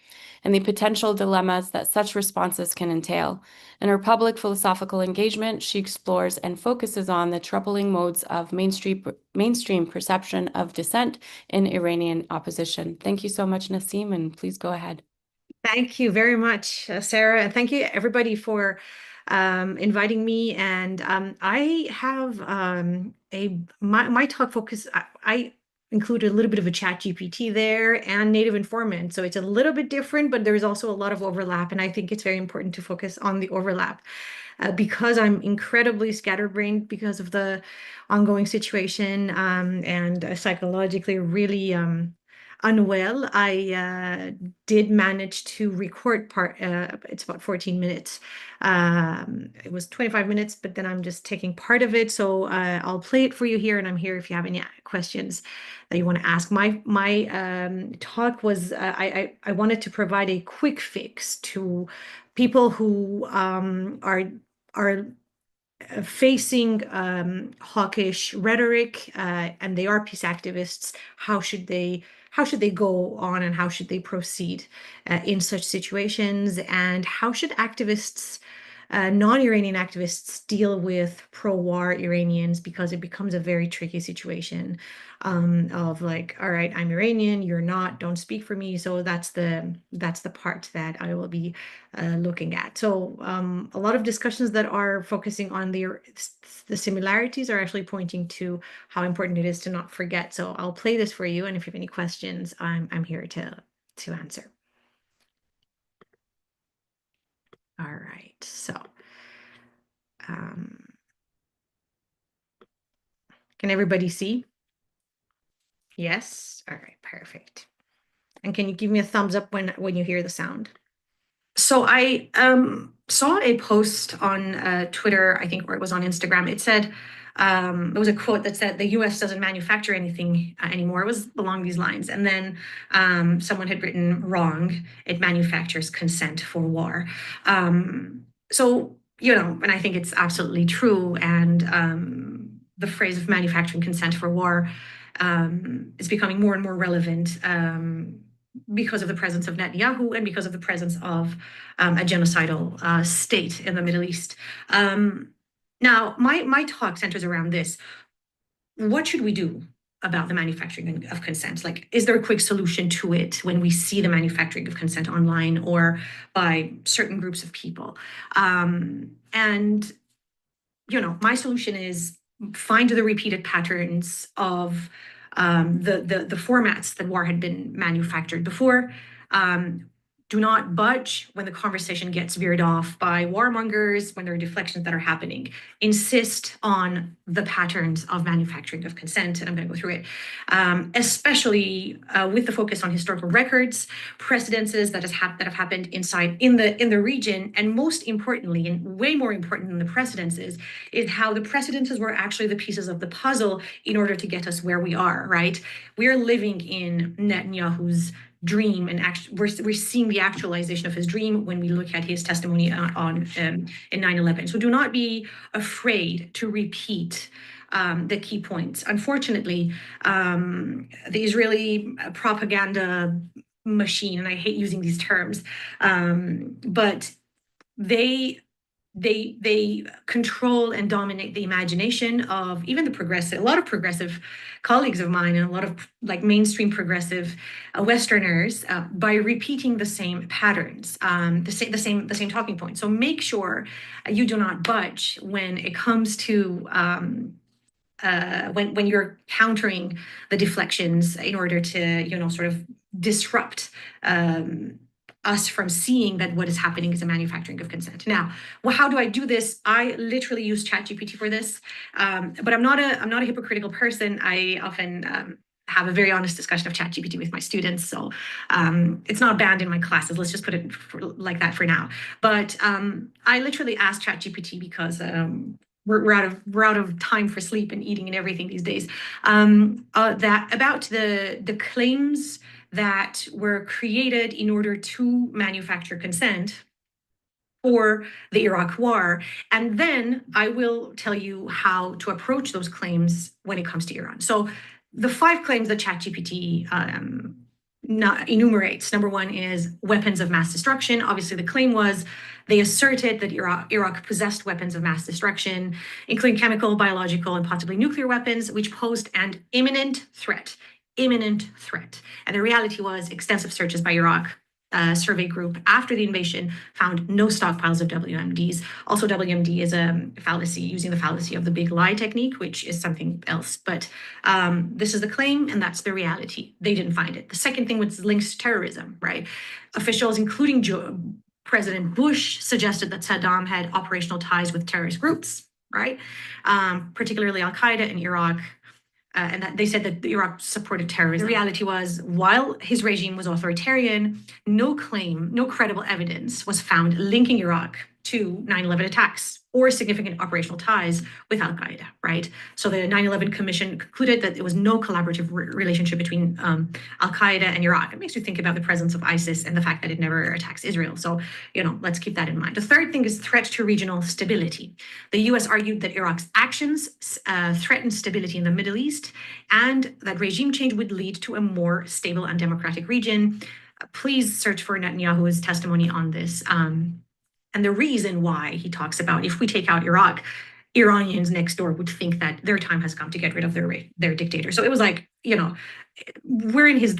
and the potential dilemmas that such responses can entail. In her public philosophical engagement, she explores and focuses on the troubling modes of mainstream perception of dissent in Iranian opposition. Thank you so much, Nassim, and please go ahead. Thank you very much, Sarah, and thank you everybody for inviting me. And I have my talk focus. I included a little bit of a chat GPT there and native informant. So it's a little bit different, but there's also a lot of overlap. And I think it's very important to focus on the overlap because I'm incredibly scatterbrained because of the ongoing situation and psychologically really unwell. I did manage to record part, it's about 14 minutes. It was 25 minutes, but then I'm just taking part of it. So I'll play it for you here, and I'm here if you have any questions that you want to ask. My talk was, I wanted to provide a quick fix to people who are facing hawkish rhetoric, and they are peace activists. How should they go on, and how should they proceed in such situations? And how should activists, non-Iranian activists, deal with pro-war Iranians? Because it becomes a very tricky situation of like, all right, I'm Iranian, you're not, don't speak for me. So that's the part that I will be looking at. So a lot of discussions that are focusing on the similarities are actually pointing to how important it is to not forget. So I'll play this for you, and if you have any questions, I'm here to answer. All right, so can everybody see? Yes. All right, perfect. And can you give me a thumbs up when you hear the sound? So I saw a post on Twitter, I think, or it was on Instagram. It said, there was a quote that said, the US doesn't manufacture anything anymore. It was along these lines. And then someone had written, wrong, it manufactures consent for war. So, you know, and I think it's absolutely true. And the phrase of manufacturing consent for war is becoming more and more relevant because of the presence of Netanyahu and because of the presence of a genocidal state in the Middle East. Now, my talk centers around this. What should we do about the manufacturing of consent? Like, is there a quick solution to it when we see the manufacturing of consent online or by certain groups of people? And, you know, my solution is find the repeated patterns of the formats that war had been manufactured before, Do not budge when the conversation gets veered off by warmongers, when there are deflections that are happening. Insist on the patterns of manufacturing of consent, and I'm going to go through it, especially with the focus on historical records, precedences that have happened in the region, and most importantly, and way more important than the precedences, is how the precedences were actually the pieces of the puzzle in order to get us where we are. Right? We are living in Netanyahu's dream, and we're seeing the actualization of his dream when we look at his testimony in 9/11. So do not be afraid to repeat the key points. Unfortunately, the Israeli propaganda machine, and I hate using these terms, but they control and dominate the imagination of even a lot of progressive colleagues of mine, and a lot of like mainstream progressive Westerners, by repeating the same patterns, the same talking points. So make sure you do not budge when it comes to when you're countering the deflections in order to sort of disrupt us from seeing that what is happening is a manufacturing of consent. Now, well, how do I do this? I literally use ChatGPT for this, but I'm not a hypocritical person. I often have a very honest discussion of ChatGPT with my students, so it's not banned in my classes. Let's just put it like that for now. But I literally asked ChatGPT because we're out of time for sleep and eating and everything these days. That about the claims that were created in order to manufacture consent for the Iraq War. And then I will tell you how to approach those claims when it comes to Iran. So the 5 claims that ChatGPT enumerates. Number 1 is weapons of mass destruction. Obviously, the claim was they asserted that Iraq possessed weapons of mass destruction, including chemical, biological, and possibly nuclear weapons, which posed an imminent threat. And the reality was extensive searches by Iraq survey group after the invasion found no stockpiles of WMDs. Also, WMD is a fallacy, using the fallacy of the big lie technique, which is something else. But this is the claim, and that's the reality. They didn't find it. The second thing was links to terrorism, right? Officials, including President Bush, suggested that Saddam had operational ties with terrorist groups, right? Particularly Al-Qaeda in Iraq. And that they said that Iraq supported terrorism. The reality was, while his regime was authoritarian, no credible evidence was found linking Iraq to 9/11 attacks or significant operational ties with Al-Qaeda, right? So the 9/11 Commission concluded that there was no collaborative relationship between Al-Qaeda and Iraq. It makes you think about the presence of ISIS and the fact that it never attacks Israel. So, let's keep that in mind. The third thing is threat to regional stability. The US argued that Iraq's actions threatened stability in the Middle East, and that regime change would lead to a more stable and democratic region. Please search for Netanyahu's testimony on this. And the reason why he talks about, if we take out Iraq, Iranians next door would think that their time has come to get rid of their dictator. So it was like, we're in his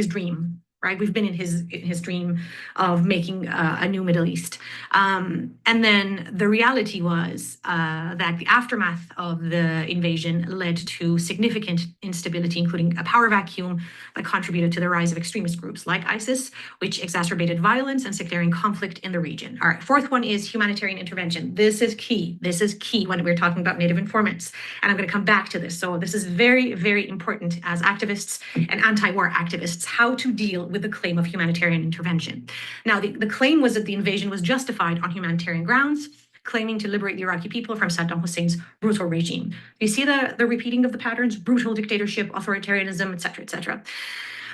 dream, right? We've been in his dream of making a new Middle East. And then the reality was that the aftermath of the invasion led to significant instability, including a power vacuum that contributed to the rise of extremist groups like ISIS, which exacerbated violence and sectarian conflict in the region. All right, fourth one is humanitarian intervention. This is key. This is key when we're talking about native informants. And I'm going to come back to this. So this is very, very important as activists and anti-war activists, how to deal with the claim of humanitarian intervention. Now, the claim was that the invasion was justified on humanitarian grounds, claiming to liberate the Iraqi people from Saddam Hussein's brutal regime. You see the repeating of the patterns: brutal dictatorship, authoritarianism, et cetera, et cetera.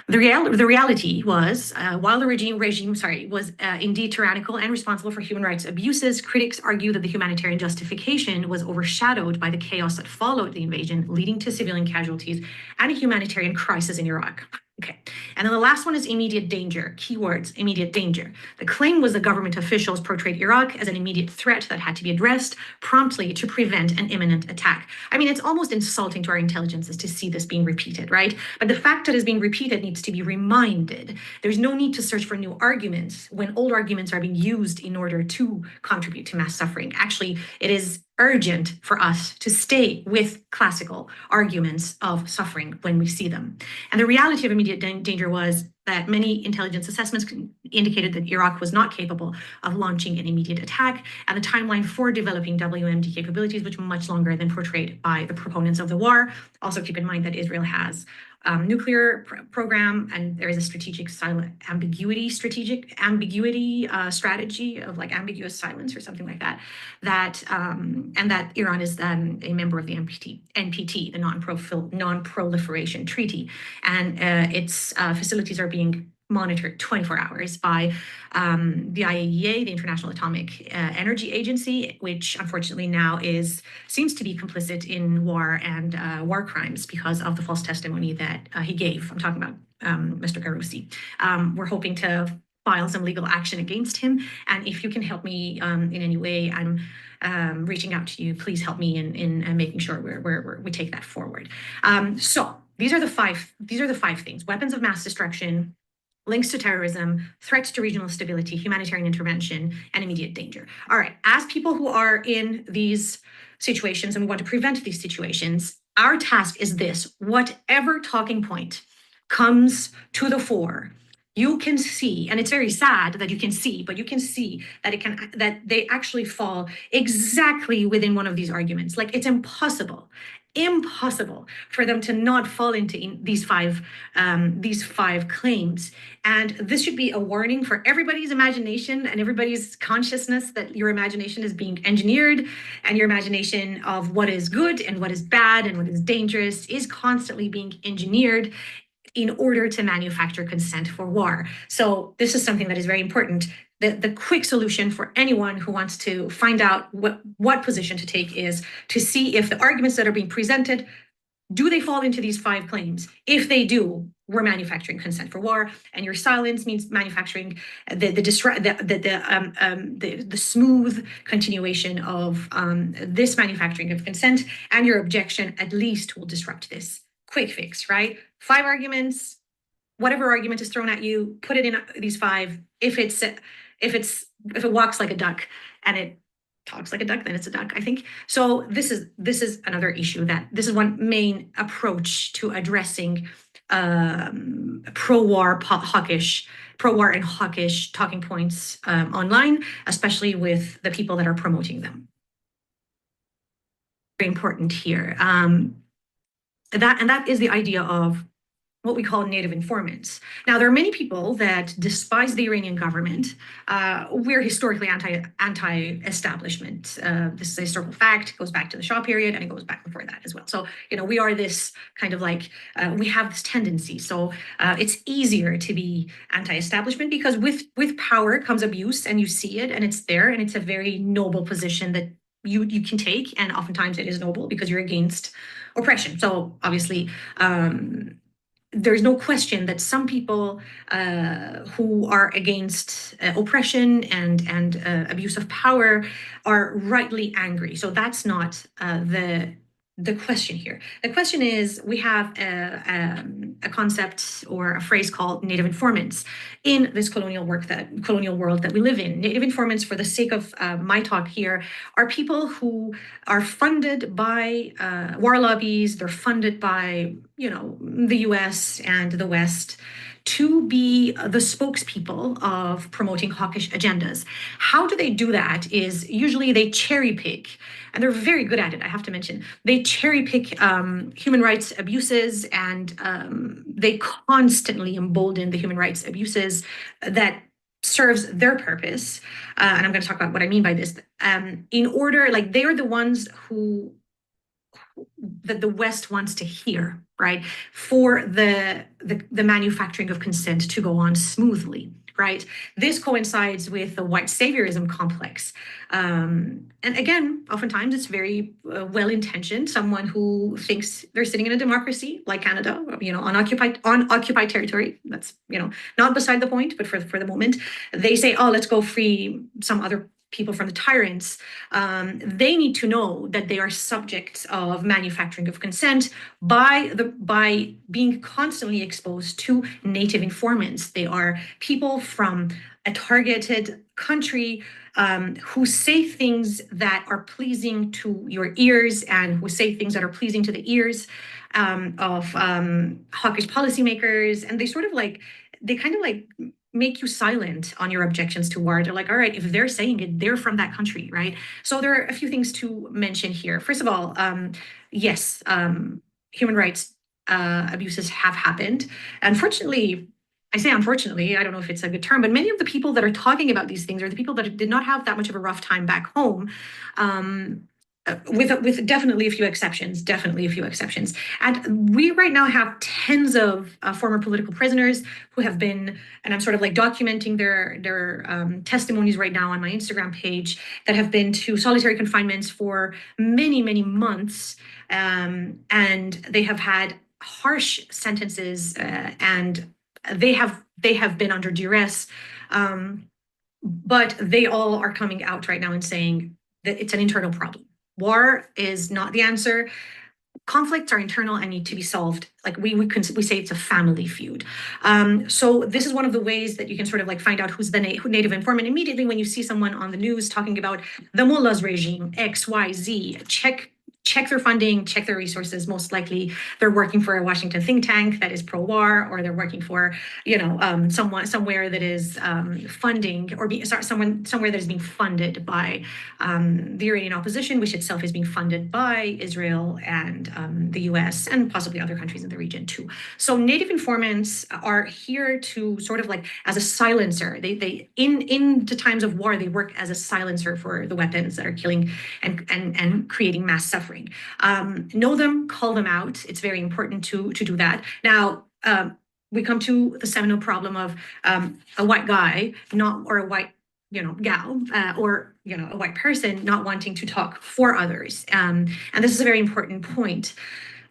The reality was, while the regime was indeed tyrannical and responsible for human rights abuses, critics argue that the humanitarian justification was overshadowed by the chaos that followed the invasion, leading to civilian casualties and a humanitarian crisis in Iraq. Okay, and then the last one is immediate danger. Keywords: immediate danger. The claim was that government officials portrayed Iraq as an immediate threat that had to be addressed promptly to prevent an imminent attack. I mean, it's almost insulting to our intelligences to see this being repeated, right? But the fact that it's being repeated needs to be reminded. There's no need to search for new arguments when old arguments are being used in order to contribute to mass suffering. Actually, it is urgent for us to stay with classical arguments of suffering when we see them. And the reality of immediate danger was that many intelligence assessments indicated that Iraq was not capable of launching an immediate attack, and the timeline for developing WMD capabilities was much longer than portrayed by the proponents of the war. Also keep in mind that Israel has nuclear program, and there is a strategic silent ambiguity strategy of like ambiguous silence or something like that. And that Iran is then a member of the NPT, the Non-Proliferation Treaty, and its facilities are being monitored 24 hours by the IAEA, the International Atomic Energy Agency, which unfortunately now seems to be complicit in war and war crimes because of the false testimony that he gave. I'm talking about Mr. Ghassemi. We're hoping to file some legal action against him, and if you can help me in any way, I'm reaching out to you. Please help me in making sure we take that forward. So these are the five things: weapons of mass destruction, links to terrorism, threats to regional stability, humanitarian intervention, and immediate danger. All right, as people who are in these situations and we want to prevent these situations, our task is this: whatever talking point comes to the fore, you can see, and it's very sad that you can see, but you can see that they actually fall exactly within one of these arguments. Like, it's impossible for them to not fall into these five claims. And this should be a warning for everybody's imagination and everybody's consciousness that your imagination is being engineered, and your imagination of what is good and what is bad and what is dangerous is constantly being engineered in order to manufacture consent for war. So this is something that is very important. The quick solution for anyone who wants to find out what position to take is to see if the arguments that are being presented, do they fall into these five claims? If they do, we're manufacturing consent for war, and your silence means manufacturing the smooth continuation of this manufacturing of consent, and your objection at least will disrupt this. Quick fix, right? 5 arguments, whatever argument is thrown at you, put it in these 5. If it walks like a duck and it talks like a duck, then it's a duck, I think. So this is another issue, that this is one main approach to addressing pro-war and hawkish talking points online, especially with the people that are promoting them. Very important here. That is the idea of what we call native informants. Now, there are many people that despise the Iranian government. We're historically anti-establishment. This is a historical fact. It goes back to the Shah period, and it goes back before that as well. So, we are this kind of like, we have this tendency. So it's easier to be anti-establishment because with power comes abuse, and you see it, and it's there, and it's a very noble position that you can take, and oftentimes it is noble because you're against oppression. So obviously, there's no question that some people who are against oppression and abuse of power are rightly angry. So that's not the question here. The question is, we have a concept or a phrase called native informants in this colonial world that we live in. Native informants, for the sake of my talk here, are people who are funded by war lobbies. They're funded by, the US and the West to be the spokespeople of promoting hawkish agendas. How do they do that? Is usually they cherry pick, and they're very good at it, I have to mention. They cherry pick human rights abuses, and they constantly embolden the human rights abuses that serves their purpose. And I'm going to talk about what I mean by this. In order, like, they are the ones that the West wants to hear, right? For the manufacturing of consent to go on smoothly, right? This coincides with the white saviorism complex. And again, oftentimes it's very well-intentioned. Someone who thinks they're sitting in a democracy like Canada, on occupied territory. That's, not beside the point, but for the moment, they say, oh, let's go free some other people from the tyrants. They need to know that they are subjects of manufacturing of consent by being constantly exposed to native informants. They are people from a targeted country who say things that are pleasing to your ears, and who say things that are pleasing to the ears of hawkish policymakers. And they sort of like, they kind of like make you silent on your objections to war. They're like, all right, if they're saying it, they're from that country, right? So there are a few things to mention here. First of all, yes, human rights abuses have happened. Unfortunately, I say unfortunately, I don't know if it's a good term, but many of the people that are talking about these things are the people that did not have that much of a rough time back home. With definitely a few exceptions, And we right now have tens of former political prisoners who have been, and I'm sort of like documenting their testimonies right now on my Instagram page, that have been to solitary confinements for many, many months. And they have had harsh sentences, and they have been under duress. But they all are coming out right now and saying that it's an internal problem. War is not the answer. Conflicts are internal and need to be solved. Like we say it's a family feud. So this is one of the ways that you can sort of like find out who's the native informant immediately when you see someone on the news talking about the mullah's regime, X, Y, Z. Check their funding, check their resources. Most likely they're working for a Washington think tank that is pro-war, or they're working for, somewhere that is funding, or somewhere that is being funded by the Iranian opposition, which itself is being funded by Israel and the US and possibly other countries in the region too. So native informants are here to sort of like as a silencer. They in the times of war, they work as a silencer for the weapons that are killing and creating mass suffering. Know them, call them out. It's very important to do that. Now, we come to the seminal problem of a white guy, or a white gal, or a white person not wanting to talk for others. And this is a very important point.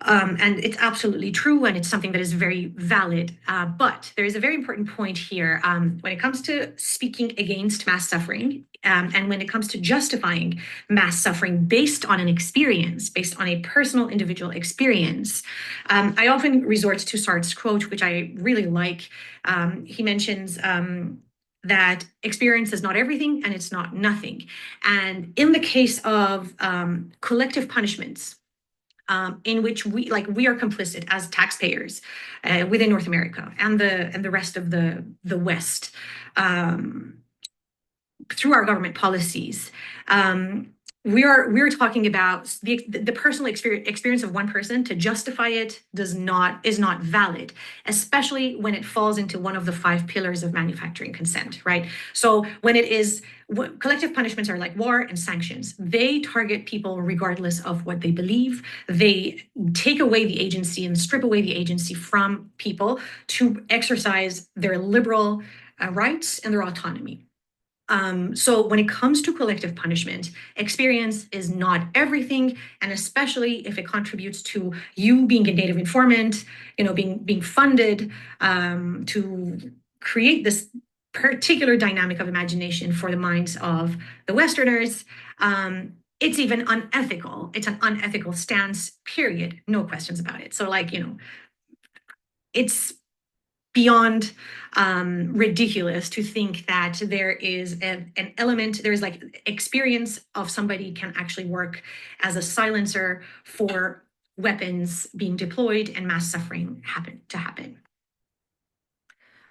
And it's absolutely true, and it's something that is very valid. But there is a very important point here when it comes to speaking against mass suffering, and when it comes to justifying mass suffering based on an experience, based on a personal individual experience. I often resort to Sartre's quote, which I really like. He mentions that experience is not everything and it's not nothing. And in the case of collective punishments, in which we are complicit as taxpayers within North America and the rest of the West, through our government policies. We're talking about the personal experience of one person. To justify it is not valid, especially when it falls into one of the 5 pillars of manufacturing consent, right? So when it is, collective punishments are like war and sanctions. They target people regardless of what they believe. They take away the agency and strip away the agency from people to exercise their liberal rights and their autonomy. So when it comes to collective punishment, experience is not everything, and especially if it contributes to you being a native informant, being funded to create this particular dynamic of imagination for the minds of the Westerners. It's even unethical. It's an unethical stance, period. No questions about it. So it's beyond ridiculous to think that there is an element, there's like experience of somebody can actually work as a silencer for weapons being deployed and mass suffering happen.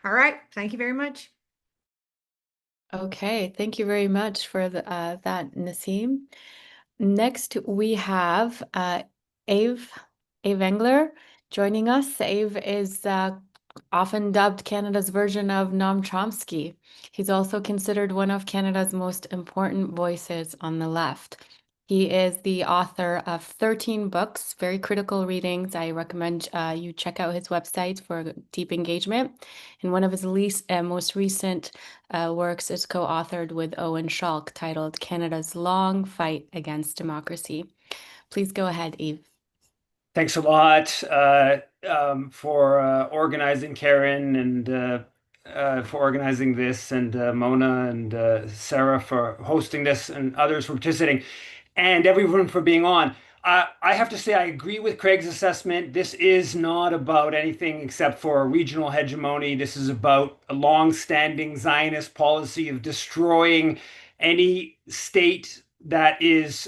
All right, thank you very much. Okay, thank you very much for that, Nasim. Next, we have Yves Engler joining us. Yves is often dubbed Canada's version of Noam Chomsky. He's also considered one of Canada's most important voices on the left. He is the author of 13 books, very critical readings. I recommend you check out his website for deep engagement. And one of his most recent works is co-authored with Owen Schalk, titled Canada's Long Fight Against Democracy. Please go ahead, Yves. Thanks a lot for organizing, Karen, and for organizing this, and Mona and Sarah for hosting this, and others for participating, and everyone for being on. I have to say I agree with Craig's assessment. This is not about anything except for regional hegemony. This is about a long-standing Zionist policy of destroying any state that is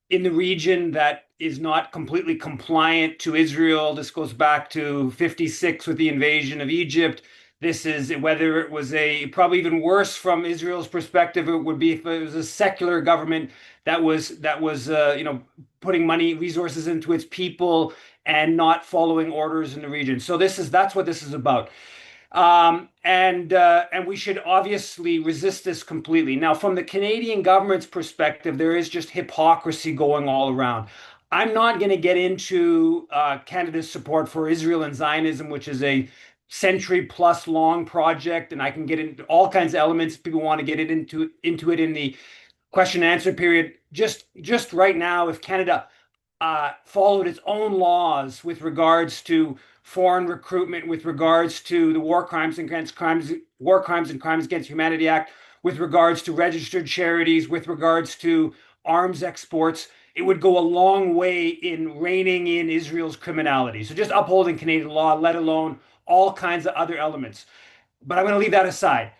in the region that is not completely compliant to Israel. This goes back to 56 with the invasion of Egypt. This is whether it was probably even worse from Israel's perspective. It would be if it was a secular government that was putting money, resources into its people and not following orders in the region. So that's what this is about. And we should obviously resist this completely. Now, from the Canadian government's perspective, there is just hypocrisy going all around. I'm not going to get into Canada's support for Israel and Zionism, which is a century-plus long project, and I can get into all kinds of elements. People want to get into it in the question and answer period. Just right now, if Canada followed its own laws with regards to foreign recruitment, with regards to the War Crimes and Crimes Against Humanity Act, with regards to registered charities, with regards to arms exports, it would go a long way in reining in Israel's criminality. So just upholding Canadian law, let alone all kinds of other elements. But I'm going to leave that aside.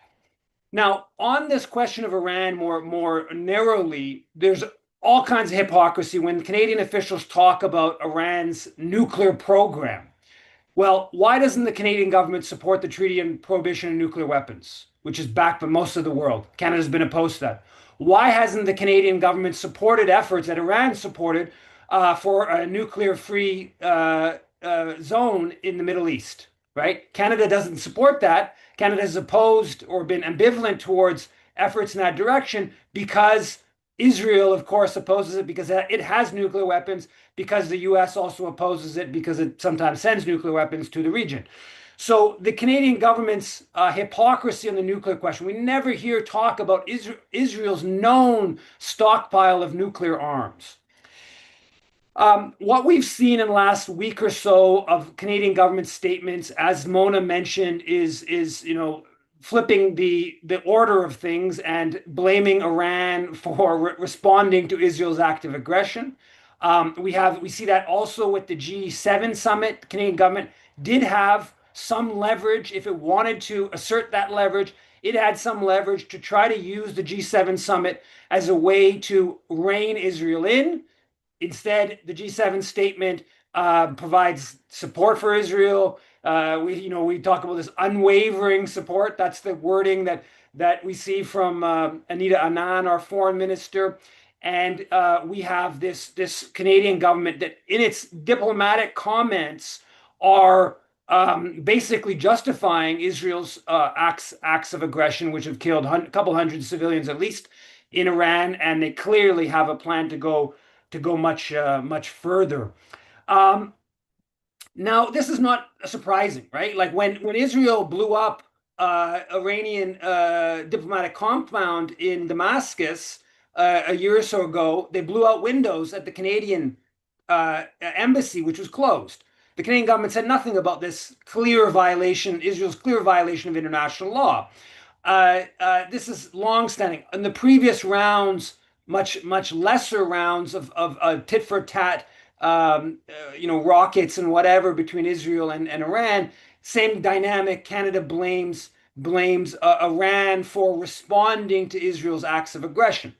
Now, on this question of Iran more narrowly, there's all kinds of hypocrisy when Canadian officials talk about Iran's nuclear program. Well, why doesn't the Canadian government support the Treaty on Prohibition of Nuclear Weapons, which is backed by most of the world? Canada's been opposed to that. Why hasn't the Canadian government supported efforts that Iran supported for a nuclear-free zone in the Middle East? Right? Canada doesn't support that. Canada has opposed or been ambivalent towards efforts in that direction because Israel, of course, opposes it because it has nuclear weapons, because the US also opposes it because it sometimes sends nuclear weapons to the region. So the Canadian government's hypocrisy on the nuclear question, we never hear talk about Israel's known stockpile of nuclear arms. What we've seen in the last week or so of Canadian government statements, as Mona mentioned, is flipping the order of things and blaming Iran for responding to Israel's active aggression. We see that also with the G7 summit. The Canadian government did have some leverage if it wanted to assert that leverage. It had some leverage to try to use the G7 summit as a way to rein Israel in. Instead, the G7 statement provides support for Israel. We talk about this unwavering support. That's the wording that we see from Anita Anand, our foreign minister. And we have this Canadian government that in its diplomatic comments are basically justifying Israel's acts of aggression, which have killed a couple hundred civilians at least in Iran. And they clearly have a plan to go much further. Now, this is not surprising, right? Like when Israel blew up Iranian diplomatic compound in Damascus a year or so ago, they blew out windows at the Canadian embassy, which was closed. The Canadian government said nothing about this Israel's clear violation of international law. This is longstanding. In the previous rounds, much lesser rounds of tit for tat, rockets and whatever between Israel and Iran. Same dynamic. Canada blames Iran for responding to Israel's acts of aggression.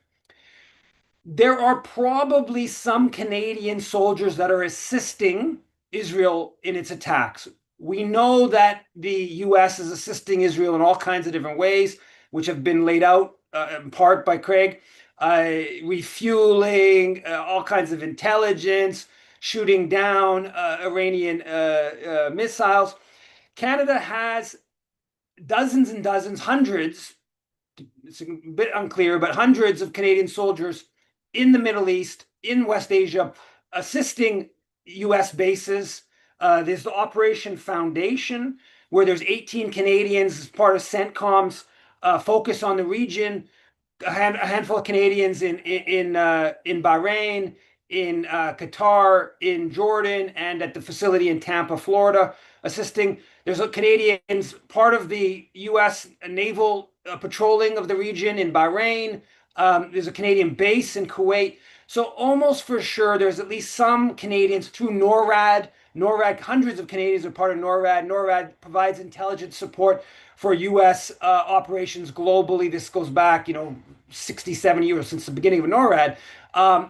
There are probably some Canadian soldiers that are assisting Israel in its attacks. We know that the US is assisting Israel in all kinds of different ways, which have been laid out in part by Craig. Refueling, all kinds of intelligence, shooting down Iranian missiles. Canada has dozens and dozens, hundreds, it's a bit unclear, but hundreds of Canadian soldiers in the Middle East, in West Asia, assisting US bases. There's the Operation Foundation, where there's 18 Canadians as part of CENTCOM's focus on the region. A handful of Canadians in Bahrain, in Qatar, in Jordan, and at the facility in Tampa, Florida, assisting. There's Canadians part of the U.S. naval patrolling of the region in Bahrain. There's a Canadian base in Kuwait. So almost for sure, there's at least some Canadians through NORAD. NORAD, hundreds of Canadians are part of NORAD. NORAD provides intelligence support for U.S. Operations globally. This goes back, 60, 70 years since the beginning of NORAD,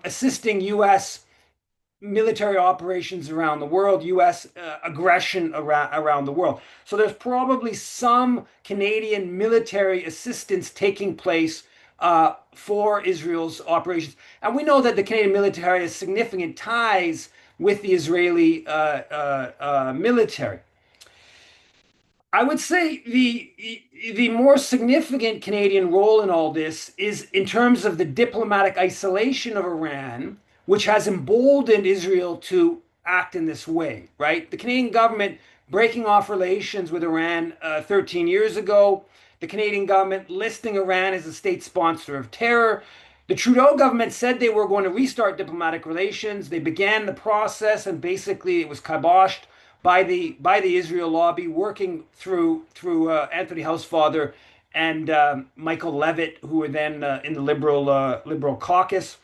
assisting U.S. military operations around the world, U.S. Aggression around the world. So there's probably some Canadian military assistance taking place for Israel's operations. And we know that the Canadian military has significant ties with the Israeli military. I would say the more significant Canadian role in all this is in terms of the diplomatic isolation of Iran, which has emboldened Israel to act in this way, right? The Canadian government breaking off relations with Iran 13 years ago, the Canadian government listing Iran as a state sponsor of terror. The Trudeau government said they were going to restart diplomatic relations. They began the process, and basically it was kiboshed by the Israel lobby, working through Anthony Housefather and Michael Levitt, who were then in the Liberal caucus.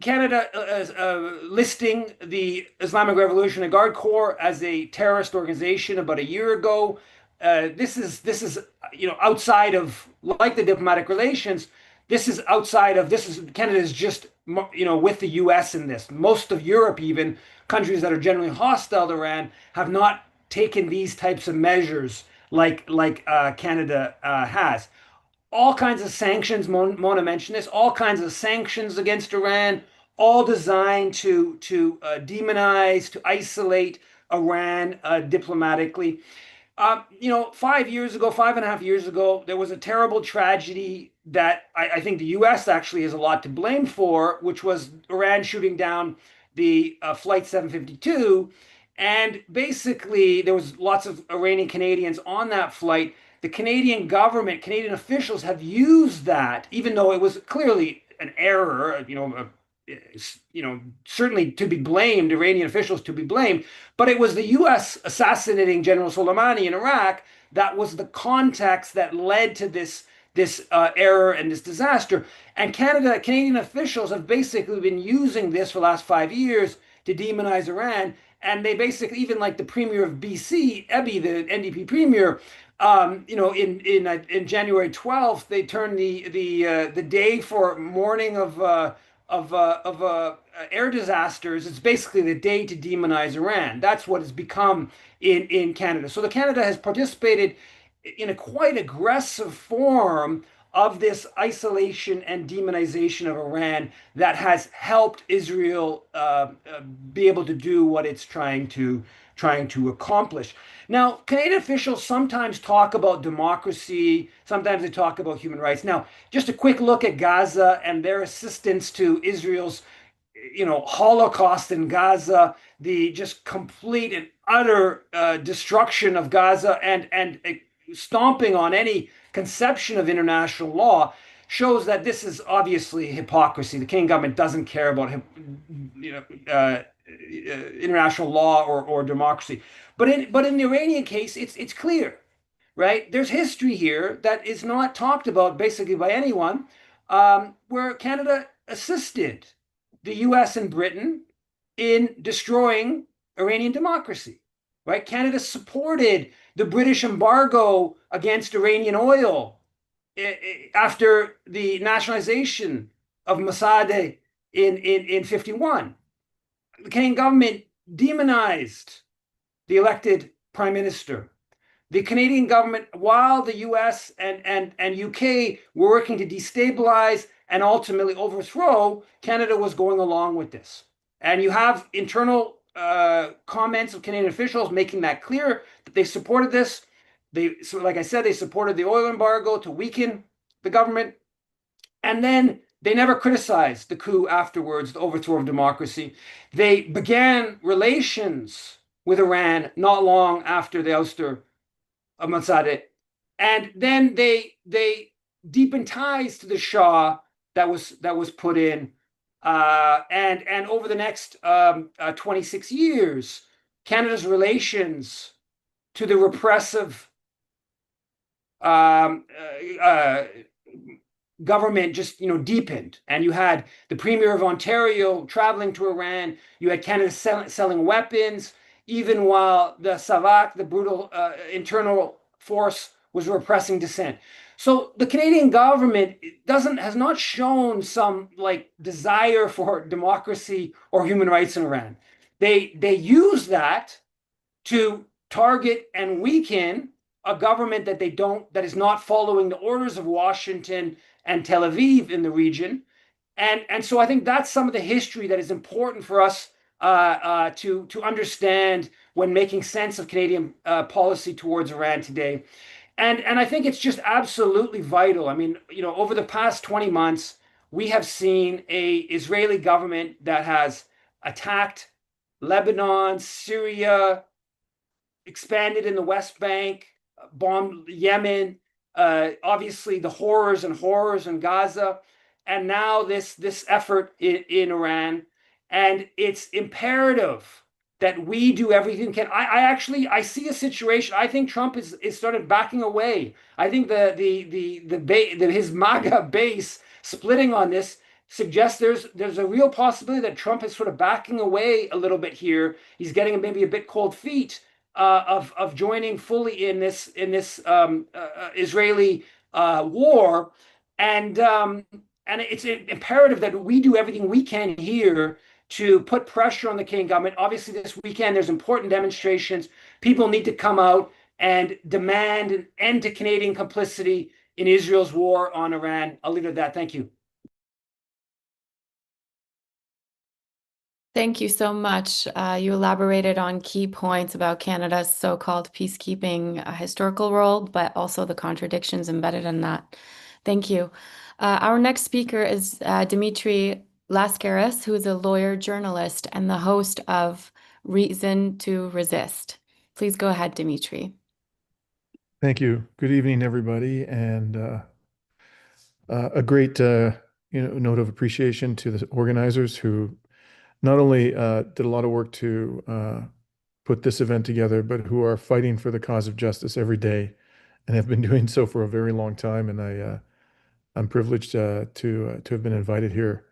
Canada listing the Islamic Revolutionary Guard Corps as a terrorist organization about a year ago. This is outside of, like, the diplomatic relations. This is Canada is just with the U.S. in this. Most of Europe, even countries that are generally hostile to Iran, have not taken these types of measures like Canada has. All kinds of sanctions, Mona mentioned this, all kinds of sanctions against Iran, all designed to demonize, to isolate Iran diplomatically. 5.5 years ago, there was a terrible tragedy that I think the U.S. actually has a lot to blame for, which was Iran shooting down the Flight 752. And basically, there was lots of Iranian Canadians on that flight. The Canadian government, Canadian officials have used that, even though it was clearly an error, certainly to be blamed, Iranian officials to be blamed, but it was the U.S. assassinating General Soleimani in Iraq that was the context that led to this error and this disaster. And Canadian officials have basically been using this for the last 5 years to demonize Iran. And they basically, even like the Premier of BC, Eby, the NDP Premier, in January 12th, they turned the day for mourning of air disasters. It's basically the day to demonize Iran. That's what it's become in Canada. So Canada has participated in a quite aggressive form of this isolation and demonization of Iran that has helped Israel be able to do what it's trying to accomplish. Now, Canadian officials sometimes talk about democracy, sometimes they talk about human rights. Now, just a quick look at Gaza and their assistance to Israel's Holocaust in Gaza, the just complete and utter destruction of Gaza and stomping on any conception of international law, shows that this is obviously hypocrisy. The Canadian government doesn't care about international law or democracy. But in the Iranian case, it's clear, right? There's history here that is not talked about basically by anyone, where Canada assisted the U.S. and Britain in destroying Iranian democracy, right? Canada supported the British embargo against Iranian oil after the nationalization of Mossadegh in 51. The Canadian government demonized the elected prime minister. The Canadian government, while the US and UK were working to destabilize and ultimately overthrow, Canada was going along with this. And you have internal comments of Canadian officials making that clear that they supported this. So like I said, they supported the oil embargo to weaken the government. And then they never criticized the coup afterwards, the overthrow of democracy. They began relations with Iran not long after the ouster of Mossadegh. And then they deepened ties to the Shah that was put in. And over the next 26 years, Canada's relations to the repressive government just deepened. And you had the Premier of Ontario traveling to Iran. You had Canada selling weapons, even while the SAVAK, the brutal internal force, was repressing dissent. So the Canadian government has not shown some like desire for democracy or human rights in Iran. They use that to target and weaken a government that is not following the orders of Washington and Tel Aviv in the region. And so I think that's some of the history that is important for us to understand when making sense of Canadian policy towards Iran today. And I think it's just absolutely vital. I mean, over the past 20 months, we have seen a Israeli government that has attacked Lebanon, Syria, expanded in the West Bank, bombed Yemen, obviously the horrors in Gaza, and now this effort in Iran. And it's imperative that we do everything we can. I see a situation. I think Trump is started backing away. I think his MAGA base splitting on this suggests there's a real possibility that Trump is sort of backing away a little bit here. He's getting maybe a bit cold feet of joining fully in this Israeli war, and it's imperative that we do everything we can here to put pressure on the Canadian government. Obviously, this weekend there's important demonstrations. People need to come out and demand an end to Canadian complicity in Israel's war on Iran. I'll leave it at that. Thank you. Thank you so much. You elaborated on key points about Canada's so-called peacekeeping historical role, but also the contradictions embedded in that. Thank you. Our next speaker is Dimitri Lascaris, who is a lawyer, journalist, and the host of Reason to Resist. Please go ahead, Dimitri. Thank you. Good evening, everybody, and a great note of appreciation to the organizers who not only did a lot of work to put this event together, but who are fighting for the cause of justice every day and have been doing so for a very long time. And I'm privileged to have been invited here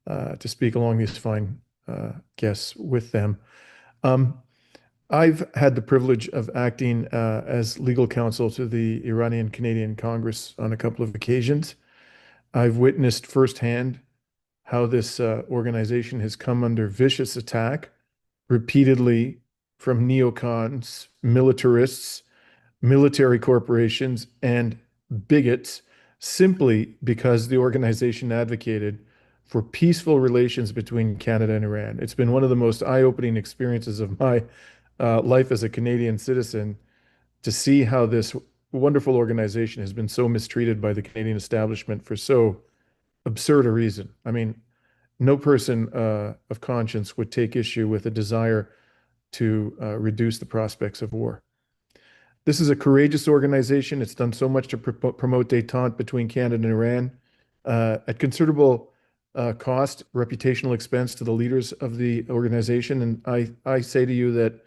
to speak along these fine guests with them. I've had the privilege of acting as legal counsel to the Iranian Canadian Congress on a couple of occasions. I've witnessed firsthand how this organization has come under vicious attack repeatedly from neocons, militarists, military corporations, and bigots simply because the organization advocated for peaceful relations between Canada and Iran. It's been one of the most eye-opening experiences of my life as a Canadian citizen to see how this wonderful organization has been so mistreated by the Canadian establishment for so absurd a reason. I mean, no person of conscience would take issue with a desire to reduce the prospects of war. This is a courageous organization. It's done so much to promote détente between Canada and Iran at considerable cost, reputational expense to the leaders of the organization. And I say to you that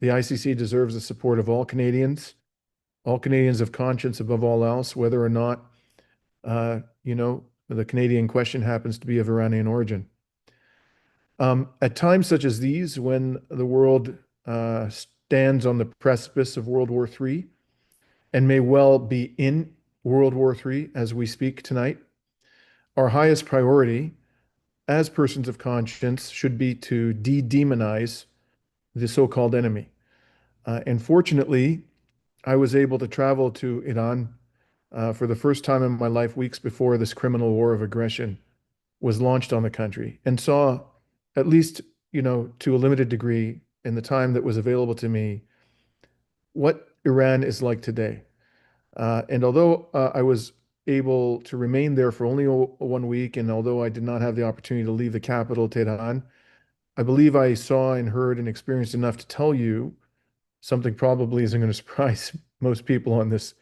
the ICC deserves the support of all Canadians of conscience above all else, whether or not, the Canadian question happens to be of Iranian origin. At times such as these, when the world stands on the precipice of World War III and may well be in World War III as we speak tonight, our highest priority as persons of conscience should be to de-demonize the so-called enemy. And fortunately, I was able to travel to Iran for the first time in my life weeks before this criminal war of aggression was launched on the country, and saw, at least, to a limited degree in the time that was available to me, what Iran is like today. And although I was able to remain there for only 1 week, and although I did not have the opportunity to leave the capital, Tehran, I believe I saw and heard and experienced enough to tell you something probably isn't going to surprise most people on this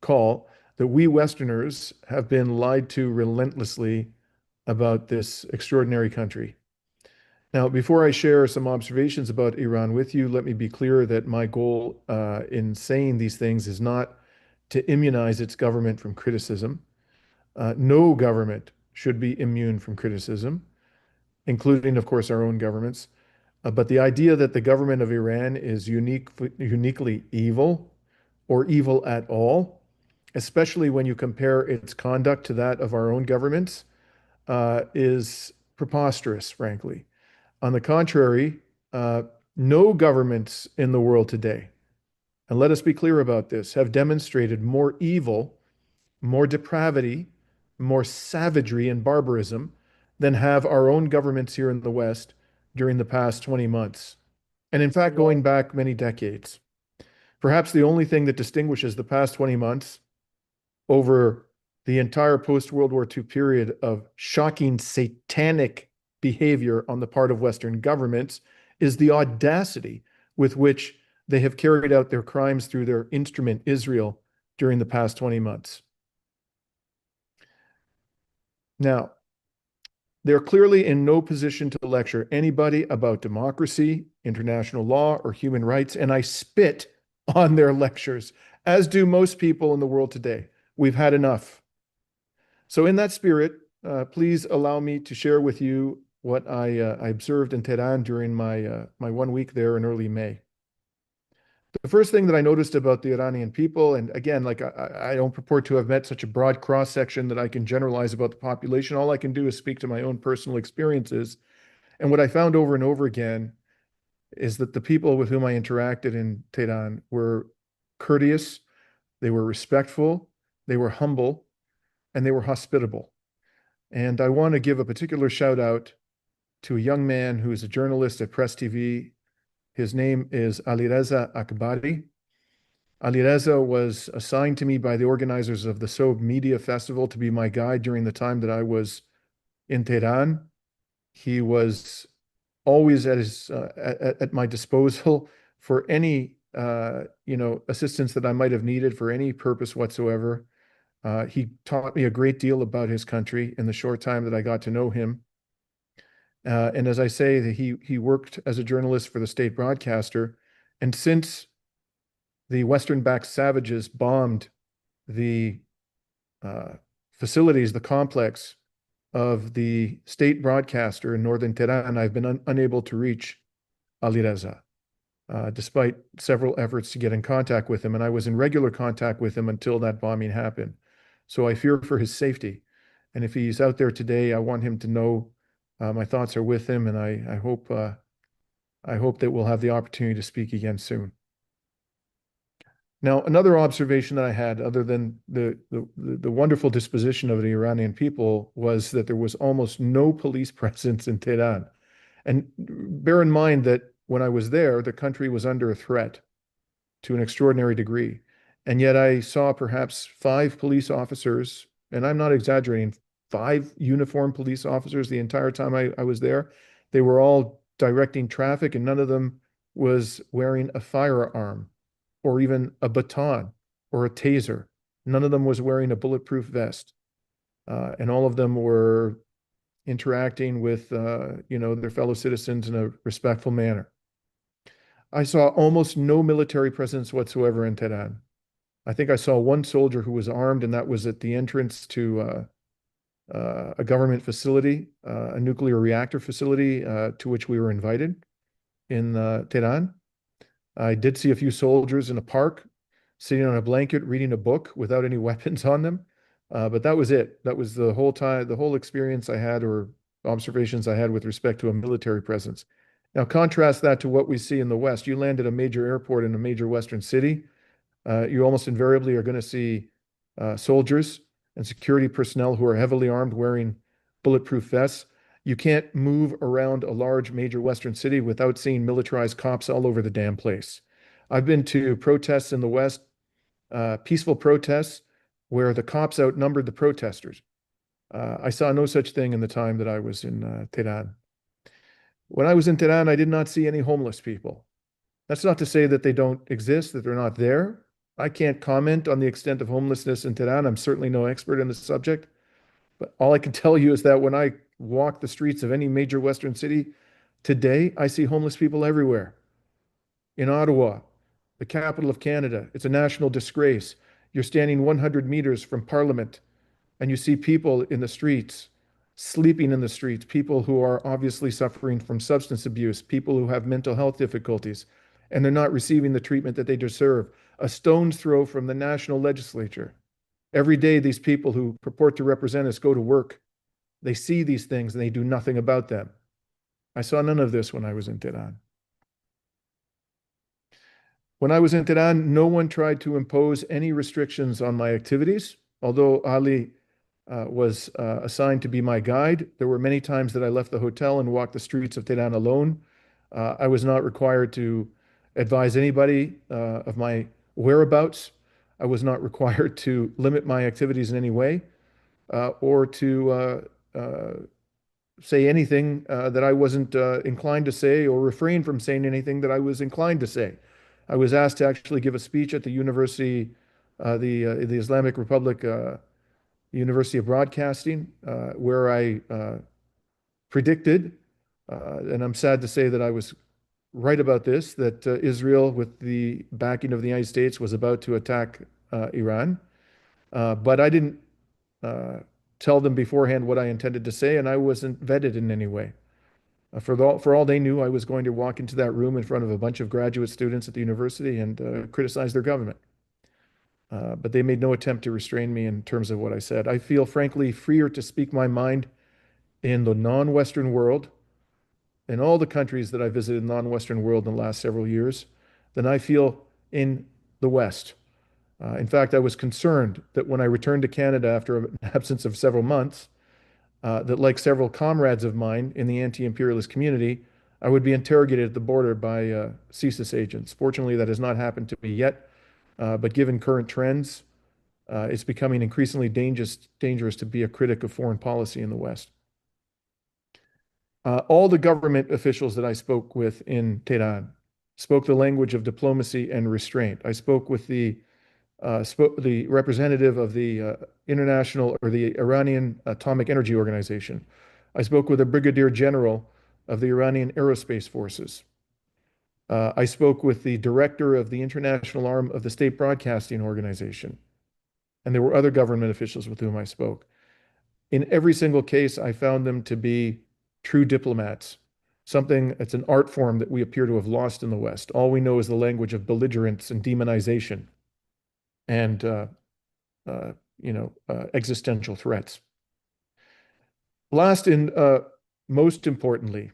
call, that we Westerners have been lied to relentlessly about this extraordinary country. Now, before I share some observations about Iran with you, let me be clear that my goal in saying these things is not to immunize its government from criticism. No government should be immune from criticism, including, of course, our own governments. But the idea that the government of Iran is uniquely evil or evil at all especially when you compare its conduct to that of our own governments, is preposterous, frankly. On the contrary, no governments in the world today, and let us be clear about this, have demonstrated more evil, more depravity, more savagery and barbarism than have our own governments here in the West during the past 20 months. And in fact, going back many decades. Perhaps the only thing that distinguishes the past 20 months over the entire post-World War II period of shocking satanic behavior on the part of Western governments is the audacity with which they have carried out their crimes through their instrument, Israel, during the past 20 months. Now, they're clearly in no position to lecture anybody about democracy, international law, or human rights, and I spit on their lectures, as do most people in the world today. We've had enough. So in that spirit, please allow me to share with you what I observed in Tehran during my 1 week there in early May. The first thing that I noticed about the Iranian people, and again, like I don't purport to have met such a broad cross-section that I can generalize about the population. All I can do is speak to my own personal experiences. And what I found over and over again is that the people with whom I interacted in Tehran were courteous, they were respectful, they were humble, and they were hospitable. And I want to give a particular shout out to a young man who is a journalist at Press TV. His name is Alireza Akbari. Alireza was assigned to me by the organizers of the Sobe Media Festival to be my guide during the time that I was in Tehran. He was always at my disposal for any assistance that I might have needed for any purpose whatsoever. He taught me a great deal about his country in the short time that I got to know him. And as I say, he worked as a journalist for the state broadcaster. And since the Western-backed savages bombed the facilities, the complex of the state broadcaster in northern Tehran, I've been unable to reach Alireza, despite several efforts to get in contact with him. And I was in regular contact with him until that bombing happened. So I fear for his safety. And if he's out there today, I want him to know my thoughts are with him, and I hope that we'll have the opportunity to speak again soon. Now, another observation that I had, other than the wonderful disposition of the Iranian people, was that there was almost no police presence in Tehran. And bear in mind that when I was there, the country was under a threat to an extraordinary degree. And yet I saw perhaps 5 police officers, and I'm not exaggerating, 5 uniformed police officers the entire time I was there. They were all directing traffic, and none of them was wearing a firearm or even a baton or a taser. None of them was wearing a bulletproof vest. And all of them were interacting with their fellow citizens in a respectful manner. I saw almost no military presence whatsoever in Tehran. I think I saw one soldier who was armed, and that was at the entrance to a government facility, a nuclear reactor facility to which we were invited in Tehran. I did see a few soldiers in a park sitting on a blanket reading a book without any weapons on them. But that was it. That was the whole experience I had, or observations I had with respect to a military presence. Now contrast that to what we see in the West. You land at a major airport in a major Western city, you almost invariably are going to see soldiers and security personnel who are heavily armed, wearing bulletproof vests. You can't move around a large major Western city without seeing militarized cops all over the damn place. I've been to protests in the West, peaceful protests, where the cops outnumbered the protesters. I saw no such thing in the time that I was in Tehran. When I was in Tehran, I did not see any homeless people. That's not to say that they don't exist, that they're not there. I can't comment on the extent of homelessness in Tehran. I'm certainly no expert in the subject. But all I can tell you is that when I walk the streets of any major Western city today, I see homeless people everywhere. In Ottawa, the capital of Canada, it's a national disgrace. You're standing 100 meters from Parliament, and you see people in the streets, sleeping in the streets, people who are obviously suffering from substance abuse, people who have mental health difficulties, and they're not receiving the treatment that they deserve. A stone's throw from the national legislature. Every day, these people who purport to represent us go to work. They see these things and they do nothing about them. I saw none of this when I was in Tehran. When I was in Tehran, no one tried to impose any restrictions on my activities. Although Ali was assigned to be my guide, there were many times that I left the hotel and walked the streets of Tehran alone. I was not required to advise anybody of my whereabouts. I was not required to limit my activities in any way or to say anything that I wasn't inclined to say or refrain from saying anything that I was inclined to say. I was asked to actually give a speech at the University, the Islamic Republic University of Broadcasting, where I predicted, and I'm sad to say that I was right about this, that Israel, with the backing of the United States, was about to attack Iran. But I didn't tell them beforehand what I intended to say, and I wasn't vetted in any way. For all they knew, I was going to walk into that room in front of a bunch of graduate students at the university and criticize their government. But they made no attempt to restrain me in terms of what I said. I feel, frankly, freer to speak my mind in the non-Western world, in all the countries that I visited in the non-Western world in the last several years, than I feel in the West. In fact, I was concerned that when I returned to Canada after an absence of several months, that like several comrades of mine in the anti-imperialist community, I would be interrogated at the border by CSIS agents. Fortunately, that has not happened to me yet, but given current trends, it's becoming increasingly dangerous to be a critic of foreign policy in the West. All the government officials that I spoke with in Tehran spoke the language of diplomacy and restraint. I spoke with the representative of the international or the Iranian Atomic Energy Organization. I spoke with a brigadier general of the Iranian Aerospace Forces. I spoke with the director of the international arm of the State Broadcasting Organization. And there were other government officials with whom I spoke. In every single case, I found them to be true diplomats. It's an art form that we appear to have lost in the West. All we know is the language of belligerence and demonization and existential threats. Last and most importantly,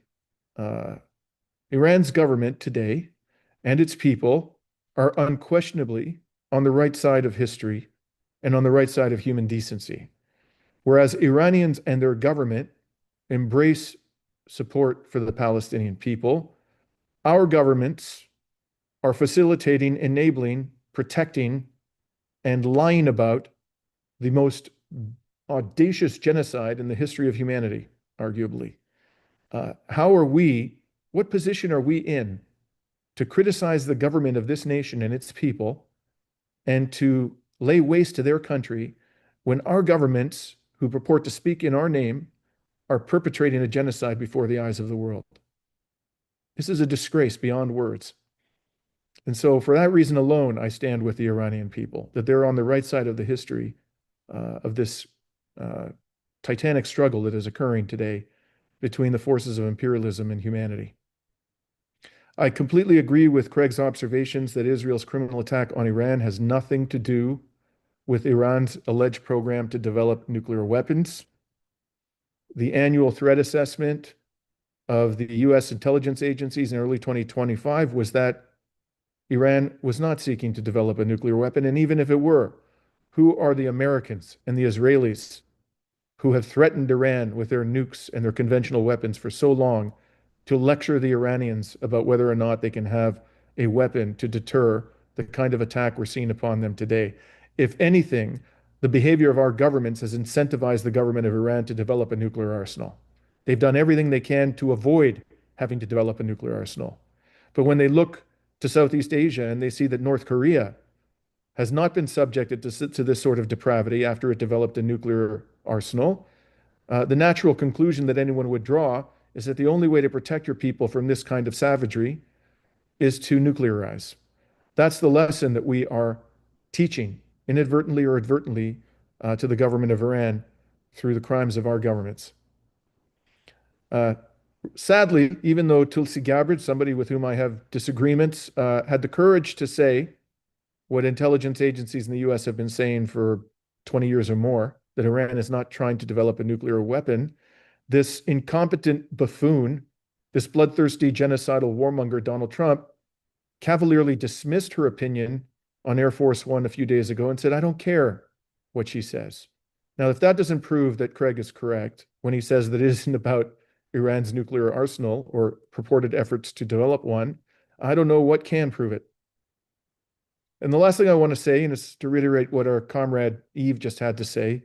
Iran's government today and its people are unquestionably on the right side of history and on the right side of human decency. Whereas Iranians and their government embrace support for the Palestinian people, our governments are facilitating, enabling, protecting, and lying about the most audacious genocide in the history of humanity, arguably. What position are we in to criticize the government of this nation and its people and to lay waste to their country when our governments, who purport to speak in our name, are perpetrating a genocide before the eyes of the world? This is a disgrace beyond words. And so for that reason alone, I stand with the Iranian people, that they're on the right side of the history of this titanic struggle that is occurring today between the forces of imperialism and humanity. I completely agree with Craig's observations that Israel's criminal attack on Iran has nothing to do with Iran's alleged program to develop nuclear weapons. The annual threat assessment of the US intelligence agencies in early 2025 was that Iran was not seeking to develop a nuclear weapon. And even if it were, who are the Americans and the Israelis who have threatened Iran with their nukes and their conventional weapons for so long to lecture the Iranians about whether or not they can have a weapon to deter the kind of attack we're seeing upon them today? If anything, the behavior of our governments has incentivized the government of Iran to develop a nuclear arsenal. They've done everything they can to avoid having to develop a nuclear arsenal. But when they look to Southeast Asia and they see that North Korea has not been subjected to this sort of depravity after it developed a nuclear arsenal, the natural conclusion that anyone would draw is that the only way to protect your people from this kind of savagery is to nuclearize. That's the lesson that we are teaching, inadvertently or advertently, to the government of Iran through the crimes of our governments. Sadly, even though Tulsi Gabbard, somebody with whom I have disagreements, had the courage to say what intelligence agencies in the US have been saying for 20 years or more that Iran is not trying to develop a nuclear weapon, this incompetent buffoon, this bloodthirsty genocidal warmonger, Donald Trump, cavalierly dismissed her opinion on Air Force One a few days ago and said, I don't care what she says. Now, if that doesn't prove that Craig is correct when he says that it isn't about Iran's nuclear arsenal or purported efforts to develop one, I don't know what can prove it. And the last thing I want to say, and it's to reiterate what our comrade Yves just had to say,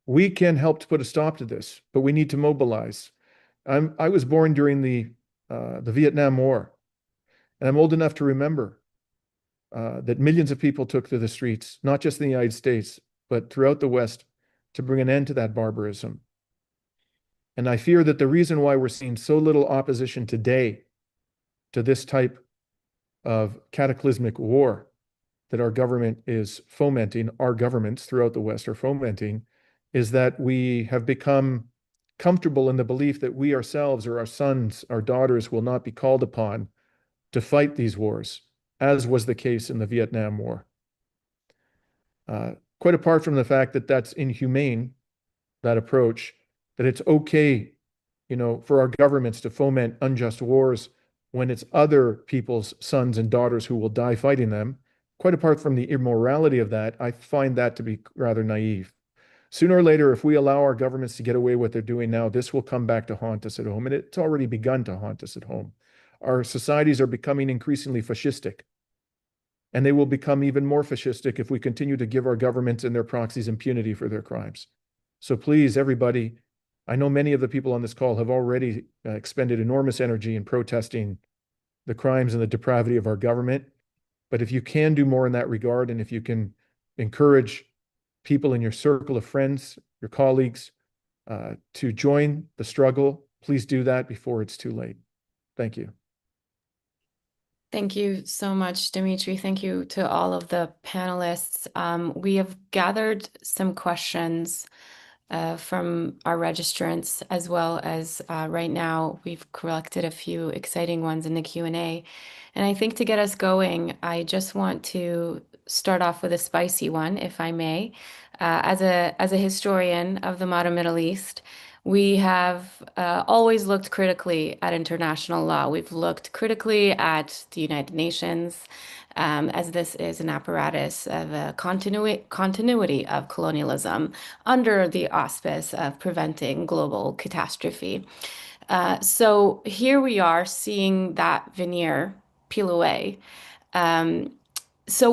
we can help to put a stop to this, but we need to mobilize. I was born during the Vietnam War, and I'm old enough to remember that millions of people took to the streets, not just in the United States, but throughout the West, to bring an end to that barbarism. And I fear that the reason why we're seeing so little opposition today to this type of cataclysmic war that our government is fomenting, our governments throughout the West are fomenting, is that we have become comfortable in the belief that we ourselves or our sons, our daughters will not be called upon to fight these wars, as was the case in the Vietnam War. Quite apart from the fact that that's inhumane, that approach, that it's okay, for our governments to foment unjust wars when it's other people's sons and daughters who will die fighting them. Quite apart from the immorality of that, I find that to be rather naive. Sooner or later, if we allow our governments to get away with what they're doing now, this will come back to haunt us at home, and it's already begun to haunt us at home. Our societies are becoming increasingly fascistic, and they will become even more fascistic if we continue to give our governments and their proxies impunity for their crimes. So please, everybody, I know many of the people on this call have already expended enormous energy in protesting the crimes and the depravity of our government. But if you can do more in that regard, and if you can encourage people in your circle of friends, your colleagues, to join the struggle, please do that before it's too late. Thank you. Thank you so much, Dimitri. Thank you to all of the panelists. We have gathered some questions from our registrants, as well as right now we've collected a few exciting ones in the Q&A. And I think to get us going, I just want to start off with a spicy one, if I may. As a historian of the modern Middle East, we have always looked critically at international law. We've looked critically at the United Nations, as this is an apparatus of a continuity of colonialism under the auspice of preventing global catastrophe. So here we are seeing that veneer peel away. So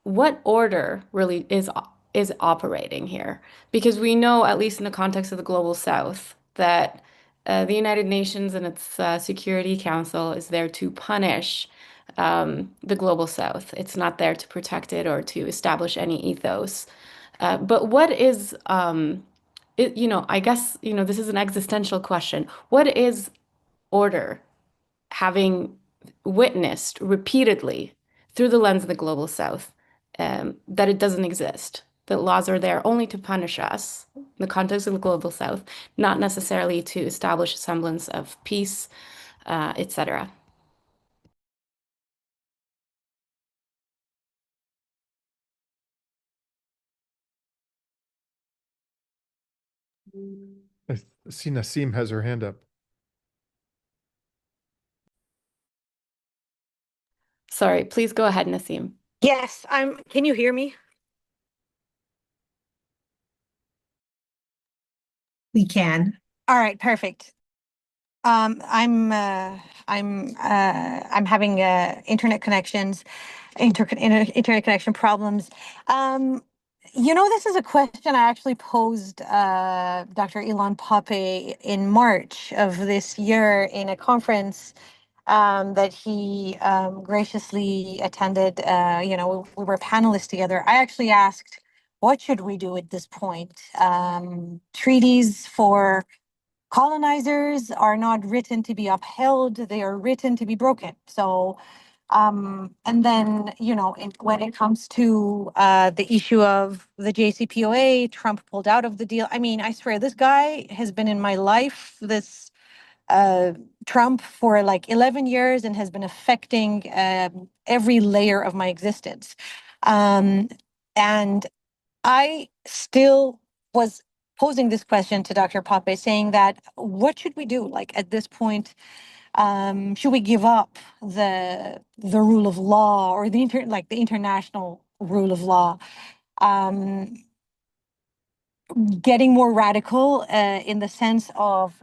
what order really is operating here? Because we know, at least in the context of the Global South, that the United Nations and its Security Council is there to punish the Global South. It's not there to protect it or to establish any ethos. But what is, I guess, this is an existential question. What is order, having witnessed repeatedly through the lens of the Global South, that it doesn't exist, that laws are there only to punish us in the context of the Global South, not necessarily to establish a semblance of peace, etc. I see Nasim has her hand up. Sorry, please go ahead, Nasim. Yes, can you hear me? We can. All right, perfect. I'm having internet connection problems. This is a question I actually posed Dr. Ilan Pape in March of this year in a conference that he graciously attended. We were panelists together. I actually asked, what should we do at this point? Treaties for colonizers are not written to be upheld, they are written to be broken. So, and then, when it comes to the issue of the JCPOA, Trump pulled out of the deal. I mean, I swear, this guy has been in my life, this Trump, for like 11 years and has been affecting every layer of my existence. And I still was posing this question to Dr. Pape, saying that what should we do? Like at this point, should we give up the rule of law or the international rule of law? Getting more radical in the sense of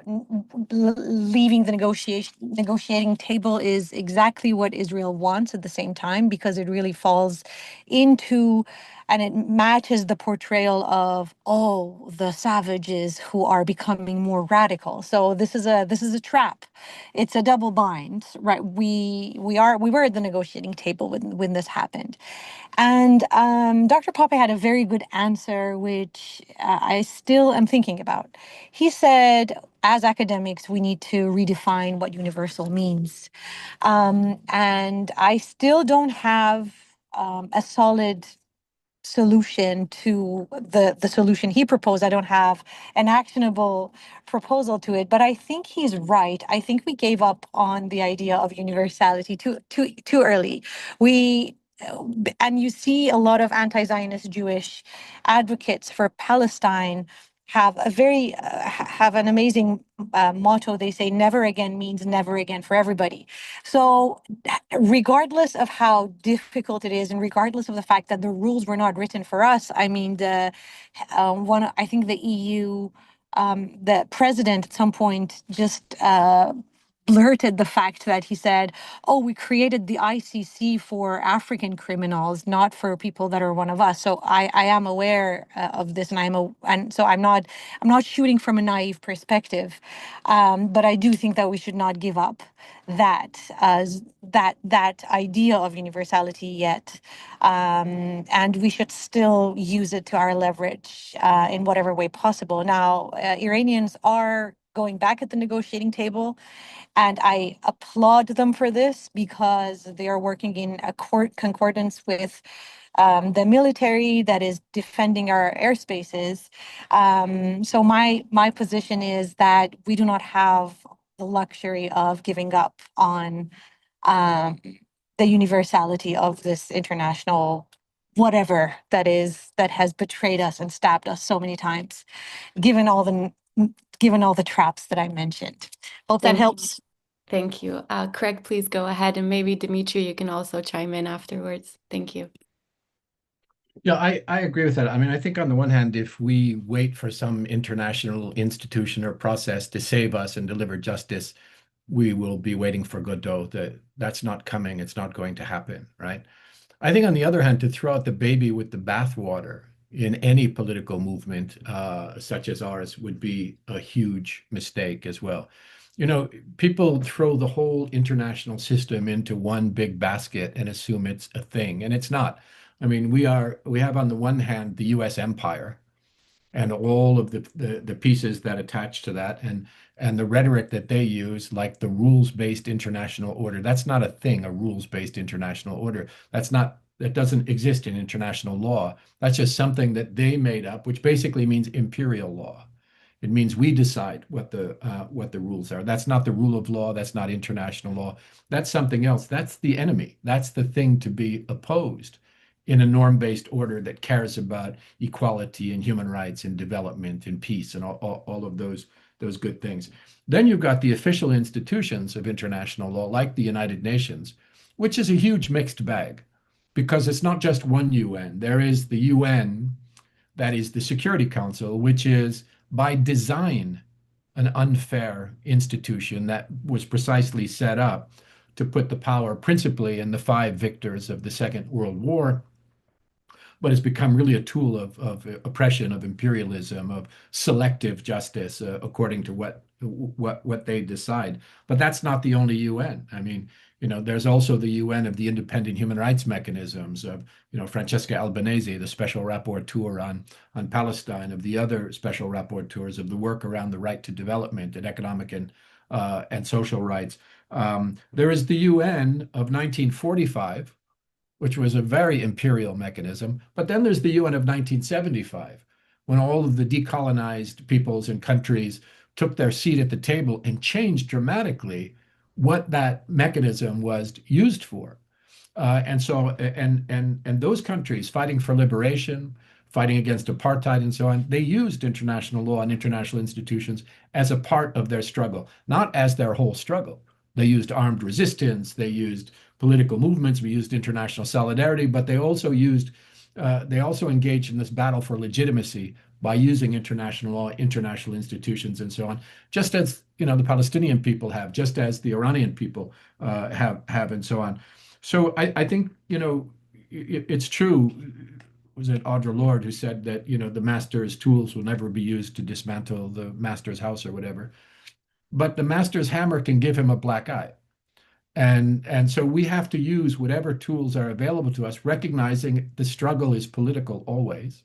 leaving the negotiating table is exactly what Israel wants at the same time, because it really falls into and it matches the portrayal of, oh, the savages who are becoming more radical. So this is a trap. It's a double bind, right? We were at the negotiating table when this happened. And Dr. Pape had a very good answer, which I still am thinking about. He said, as academics, we need to redefine what universal means. And I still don't have a solid solution to the solution he proposed. I don't have an actionable proposal to it, but I think he's right. I think we gave up on the idea of universality too early. We and you see a lot of anti-Zionist Jewish advocates for Palestine have an amazing motto. They say never again means never again for everybody. So regardless of how difficult it is, and regardless of the fact that the rules were not written for us, I mean, I think the EU, the president at some point just blurted the fact that he said, "Oh, we created the ICC for African criminals, not for people that are one of us." So I am aware of this, and so I'm not shooting from a naive perspective, but I do think that we should not give up that idea of universality yet, and we should still use it to our leverage in whatever way possible. Now, Iranians are going back at the negotiating table, and I applaud them for this because they are working in a concordance with the military that is defending our airspaces. So my position is that we do not have the luxury of giving up on the universality of this international whatever that has betrayed us and stabbed us so many times, given all the traps that I mentioned. Hope that helps. Thank you. Craig, please go ahead, and maybe Dimitri, you can also chime in afterwards. Thank you. Yeah, I agree with that. I mean, I think on the one hand, if we wait for some international institution or process to save us and deliver justice, we will be waiting for Godot. That's not coming. It's not going to happen, right? I think on the other hand, to throw out the baby with the bathwater in any political movement such as ours would be a huge mistake as well. You know, people throw the whole international system into one big basket and assume it's a thing, and it's not. I mean, we have on the one hand the US empire and all of the pieces that attach to that, and the rhetoric that they use, like the rules-based international order. That's not a thing, a rules-based international order. That doesn't exist in international law. That's just something that they made up, which basically means imperial law. It means we decide what the rules are. That's not the rule of law. That's not international law. That's something else. That's the enemy. That's the thing to be opposed in a norm-based order that cares about equality and human rights and development and peace and all of those good things. Then you've got the official institutions of international law, like the United Nations, which is a huge mixed bag, because it's not just one UN. There is the UN, that is the Security Council, which is by design an unfair institution that was precisely set up to put the power principally in the 5 victors of the Second World War, but has become really a tool of oppression, of imperialism, of selective justice, according to what they decide. But that's not the only UN. I mean, you know, there's also the UN of the independent human rights mechanisms of, you know, Francesca Albanese, the special rapporteur on Palestine, of the other special rapporteurs, of the work around the right to development and economic and social rights. There is the UN of 1945, which was a very imperial mechanism. But then there's the UN of 1975, when all of the decolonized peoples and countries took their seat at the table and changed dramatically what that mechanism was used for. And those countries fighting for liberation, fighting against apartheid and so on, they used international law and international institutions as a part of their struggle, not as their whole struggle. They used armed resistance, they used political movements, we used international solidarity, but they also engaged in this battle for legitimacy by using international law, international institutions, and so on, just as the Palestinian people have, just as the Iranian people have, and so on. So I think it's true. Was it Audre Lorde who said that the master's tools will never be used to dismantle the master's house or whatever, but the master's hammer can give him a black eye. And so we have to use whatever tools are available to us, recognizing the struggle is political always,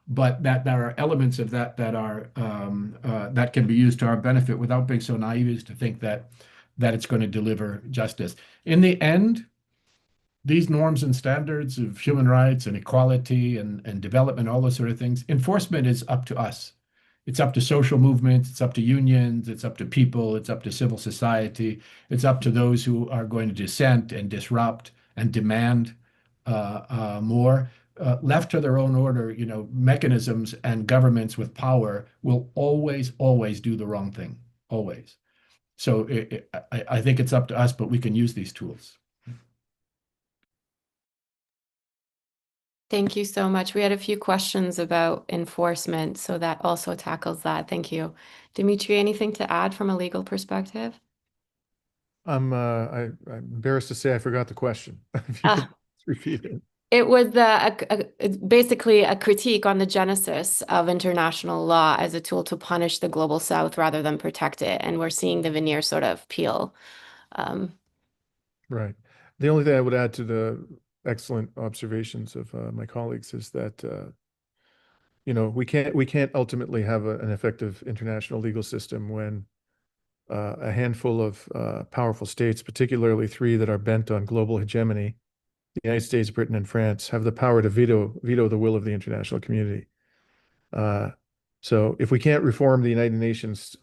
but that there are elements of that that can be used to our benefit without being so naive as to think that it's going to deliver justice. In the end, these norms and standards of human rights and equality and development, all those sort of things, enforcement is up to us. It's up to social movements, it's up to unions, it's up to people, it's up to civil society, it's up to those who are going to dissent and disrupt and demand more. Left to their own order, mechanisms and governments with power will always, always do the wrong thing, always. So I think it's up to us, but we can use these tools. Thank you so much. We had a few questions about enforcement, so that also tackles that. Thank you. Dimitri, anything to add from a legal perspective? I'm embarrassed to say I forgot the question. If you could repeat it. It was basically a critique on the genesis of international law as a tool to punish the global South rather than protect it. And we're seeing the veneer sort of peel. Right. The only thing I would add to the excellent observations of my colleagues is that we can't ultimately have an effective international legal system when a handful of powerful states, particularly three that are bent on global hegemony, the United States, Britain, and France, have the power to veto the will of the international community. So if we can't reform the United Nations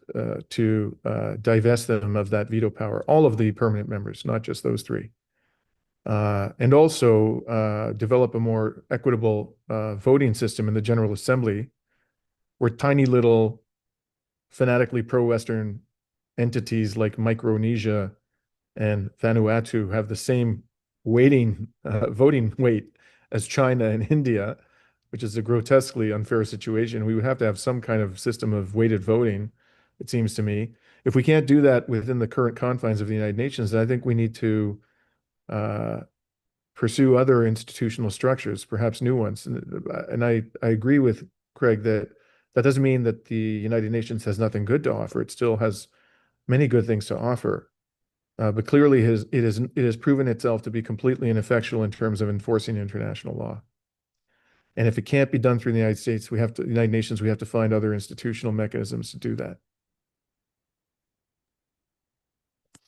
to divest them of that veto power, all of the permanent members, not just those three, and also develop a more equitable voting system in the General Assembly, where tiny little fanatically pro-Western entities like Micronesia and Vanuatu have the same voting weight as China and India, which is a grotesquely unfair situation. We would have to have some kind of system of weighted voting, it seems to me. If we can't do that within the current confines of the United Nations, then I think we need to pursue other institutional structures, perhaps new ones. And I agree with Craig that doesn't mean that the United Nations has nothing good to offer. It still has many good things to offer. But clearly it has proven itself to be completely ineffectual in terms of enforcing international law. And if it can't be done through the United Nations, we have to find other institutional mechanisms to do that.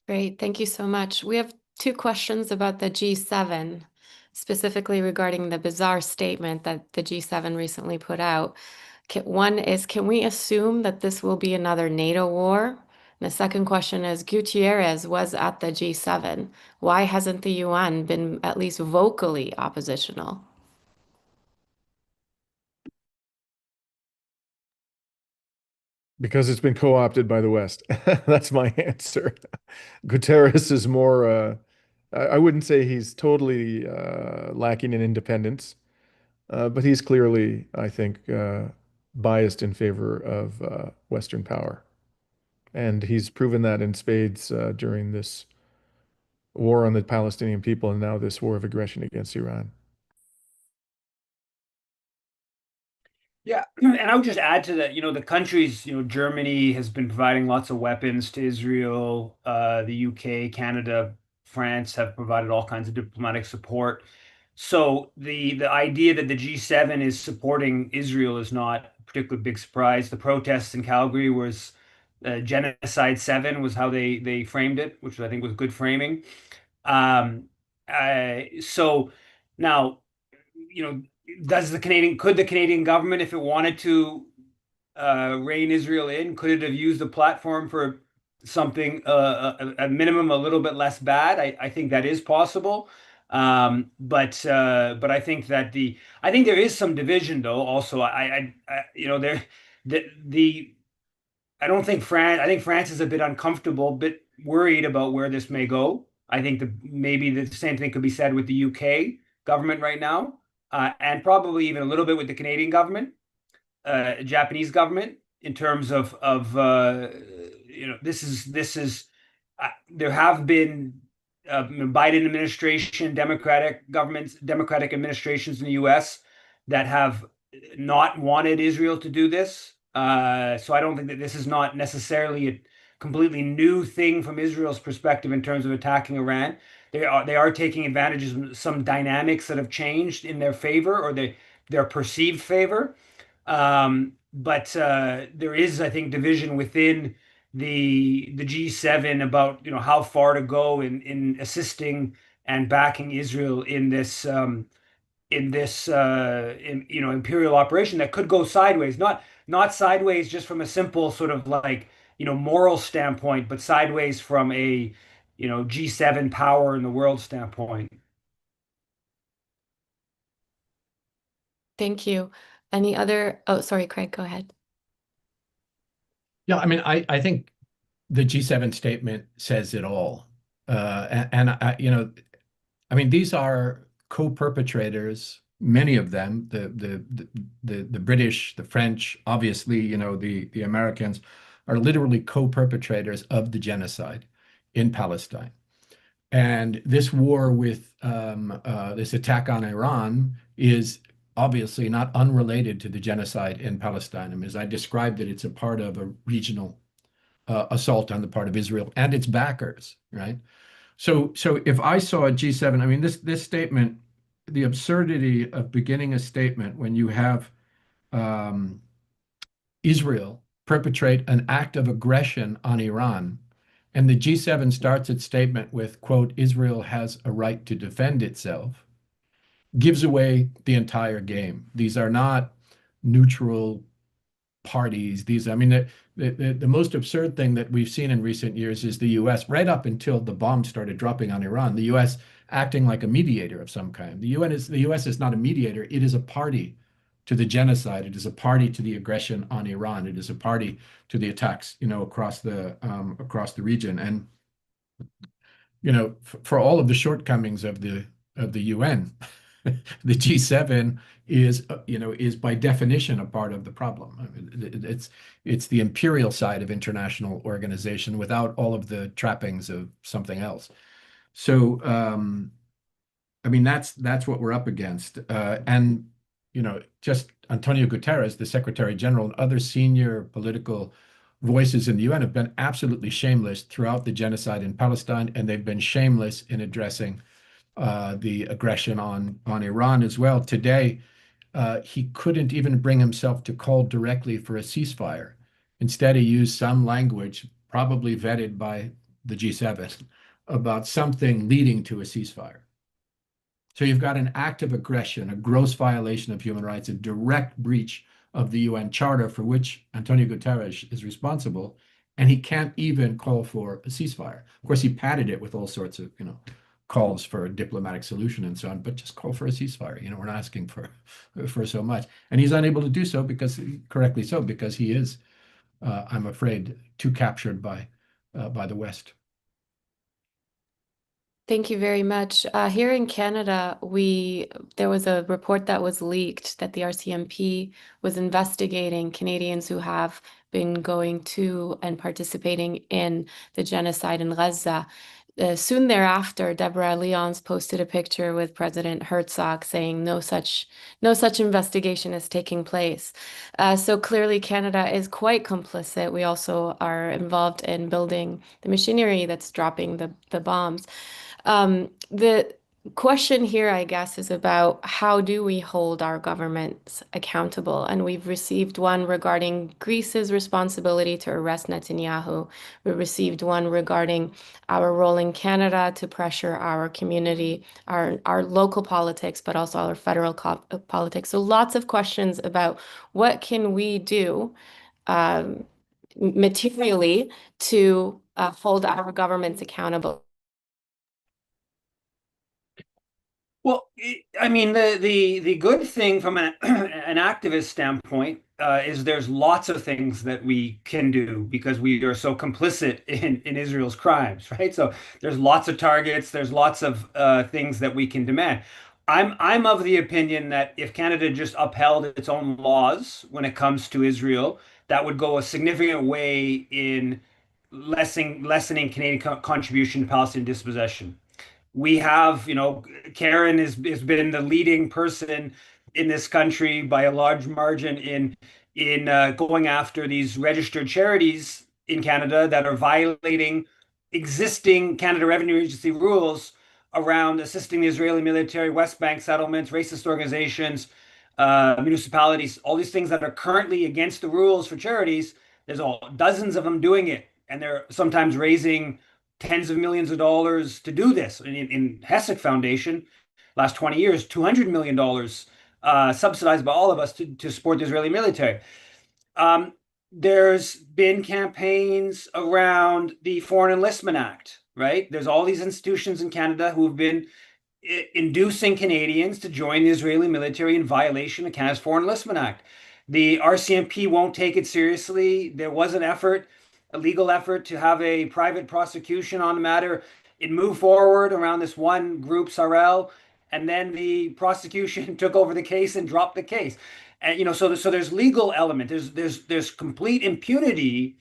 Great, thank you so much. We have two questions about the G7, specifically regarding the bizarre statement that the G7 recently put out. One is, can we assume that this will be another NATO war? And the second question is, Gutierrez was at the G7. Why hasn't the UN been at least vocally oppositional? Because it's been co-opted by the West. That's my answer. Guterres is more, I wouldn't say he's totally lacking in independence, but he's clearly, I think, biased in favor of Western power. And he's proven that in spades during this war on the Palestinian people and now this war of aggression against Iran. Yeah, and I would just add to that, the countries, Germany has been providing lots of weapons to Israel, the UK, Canada, France have provided all kinds of diplomatic support. So the idea that the G7 is supporting Israel is not a particularly big surprise. The protests in Calgary was Genocide 7 was how they framed it, which I think was good framing. So now, could the Canadian government, if it wanted to rein Israel in, could it have used the platform for something, a minimum, a little bit less bad? I think that is possible. But I think that I think there is some division though. Also, the I don't think I think France is a bit uncomfortable, bit worried about where this may go. I think that maybe the same thing could be said with the UK government right now, and probably even a little bit with the Canadian government, Japanese government, in terms of there have been Biden administration, Democratic administrations in the U.S. that have not wanted Israel to do this. So I don't think that this is not necessarily a completely new thing from Israel's perspective in terms of attacking Iran. They are taking advantage of some dynamics that have changed in their favor or their perceived favor. But there is, I think, division within the G7 about how far to go in assisting and backing Israel in this imperial operation that could go sideways, not sideways just from a simple sort of like moral standpoint, but sideways from a G7 power in the world standpoint. Thank you. Any other? Oh, sorry, Craig, go ahead. Yeah, I mean, I think the G7 statement says it all. I mean, these are co-perpetrators, many of them, the British, the French, obviously, the Americans are literally co-perpetrators of the genocide in Palestine. And this war with this attack on Iran is obviously not unrelated to the genocide in Palestine. I mean, as I described it, it's a part of a regional assault on the part of Israel and its backers, right? So if I saw a G7, I mean, this statement, the absurdity of beginning a statement when you have Israel perpetrate an act of aggression on Iran, and the G7 starts its statement with, quote, Israel has a right to defend itself, gives away the entire game. These are not neutral parties. I mean, the most absurd thing that we've seen in recent years is the U.S., right up until the bombs started dropping on Iran, the U.S. acting like a mediator of some kind. The U.S. is not a mediator. It is a party to the genocide. It is a party to the aggression on Iran. It is a party to the attacks, across the region. And for all of the shortcomings of the UN, the G7 is by definition a part of the problem. I mean, it's the imperial side of international organization without all of the trappings of something else. So, I mean, that's what we're up against. And just Antonio Guterres, the Secretary General, and other senior political voices in the UN have been absolutely shameless throughout the genocide in Palestine, and they've been shameless in addressing the aggression on Iran as well. Today, he couldn't even bring himself to call directly for a ceasefire. Instead, he used some language, probably vetted by the G7, about something leading to a ceasefire. So you've got an act of aggression, a gross violation of human rights, a direct breach of the UN Charter for which Antonio Guterres is responsible, and he can't even call for a ceasefire. Of course, he padded it with all sorts of, calls for a diplomatic solution and so on, but just call for a ceasefire. We're not asking for so much. And he's unable to do so correctly so, because he is, I'm afraid, too captured by the West. Thank you very much. Here in Canada, there was a report that was leaked that the RCMP was investigating Canadians who have been going to and participating in the genocide in Gaza. Soon thereafter, Deborah Lyons posted a picture with President Herzog saying no such investigation is taking place. So clearly Canada is quite complicit. We also are involved in building the machinery that's dropping the bombs. The question here, I guess, is about how do we hold our governments accountable? And we've received one regarding Greece's responsibility to arrest Netanyahu. We received one regarding our role in Canada to pressure our community, our local politics, but also our federal politics. So lots of questions about what can we do materially to hold our governments accountable. Well, I mean, the good thing from an activist standpoint is there's lots of things that we can do because we are so complicit in Israel's crimes, right? So there's lots of targets, there's lots of things that we can demand. I'm of the opinion that if Canada just upheld its own laws when it comes to Israel, that would go a significant way in lessening Canadian contribution to Palestinian dispossession. We have, Karen has been the leading person in this country by a large margin in going after these registered charities in Canada that are violating existing Canada Revenue Agency rules around assisting the Israeli military, West Bank settlements, racist organizations, municipalities, all these things that are currently against the rules for charities. There's dozens of them doing it, and they're sometimes raising tens of millions of dollars to do this. In Hesek Foundation, last 20 years, $200 million subsidized by all of us to support the Israeli military. There's been campaigns around the Foreign Enlistment Act, right? There's all these institutions in Canada who have been inducing Canadians to join the Israeli military in violation of Canada's Foreign Enlistment Act. The RCMP won't take it seriously. There was an effort, a legal effort, to have a private prosecution on the matter. It moved forward around this one group, Sarel, and then the prosecution took over the case and dropped the case. And so there's legal element. There's complete impunity.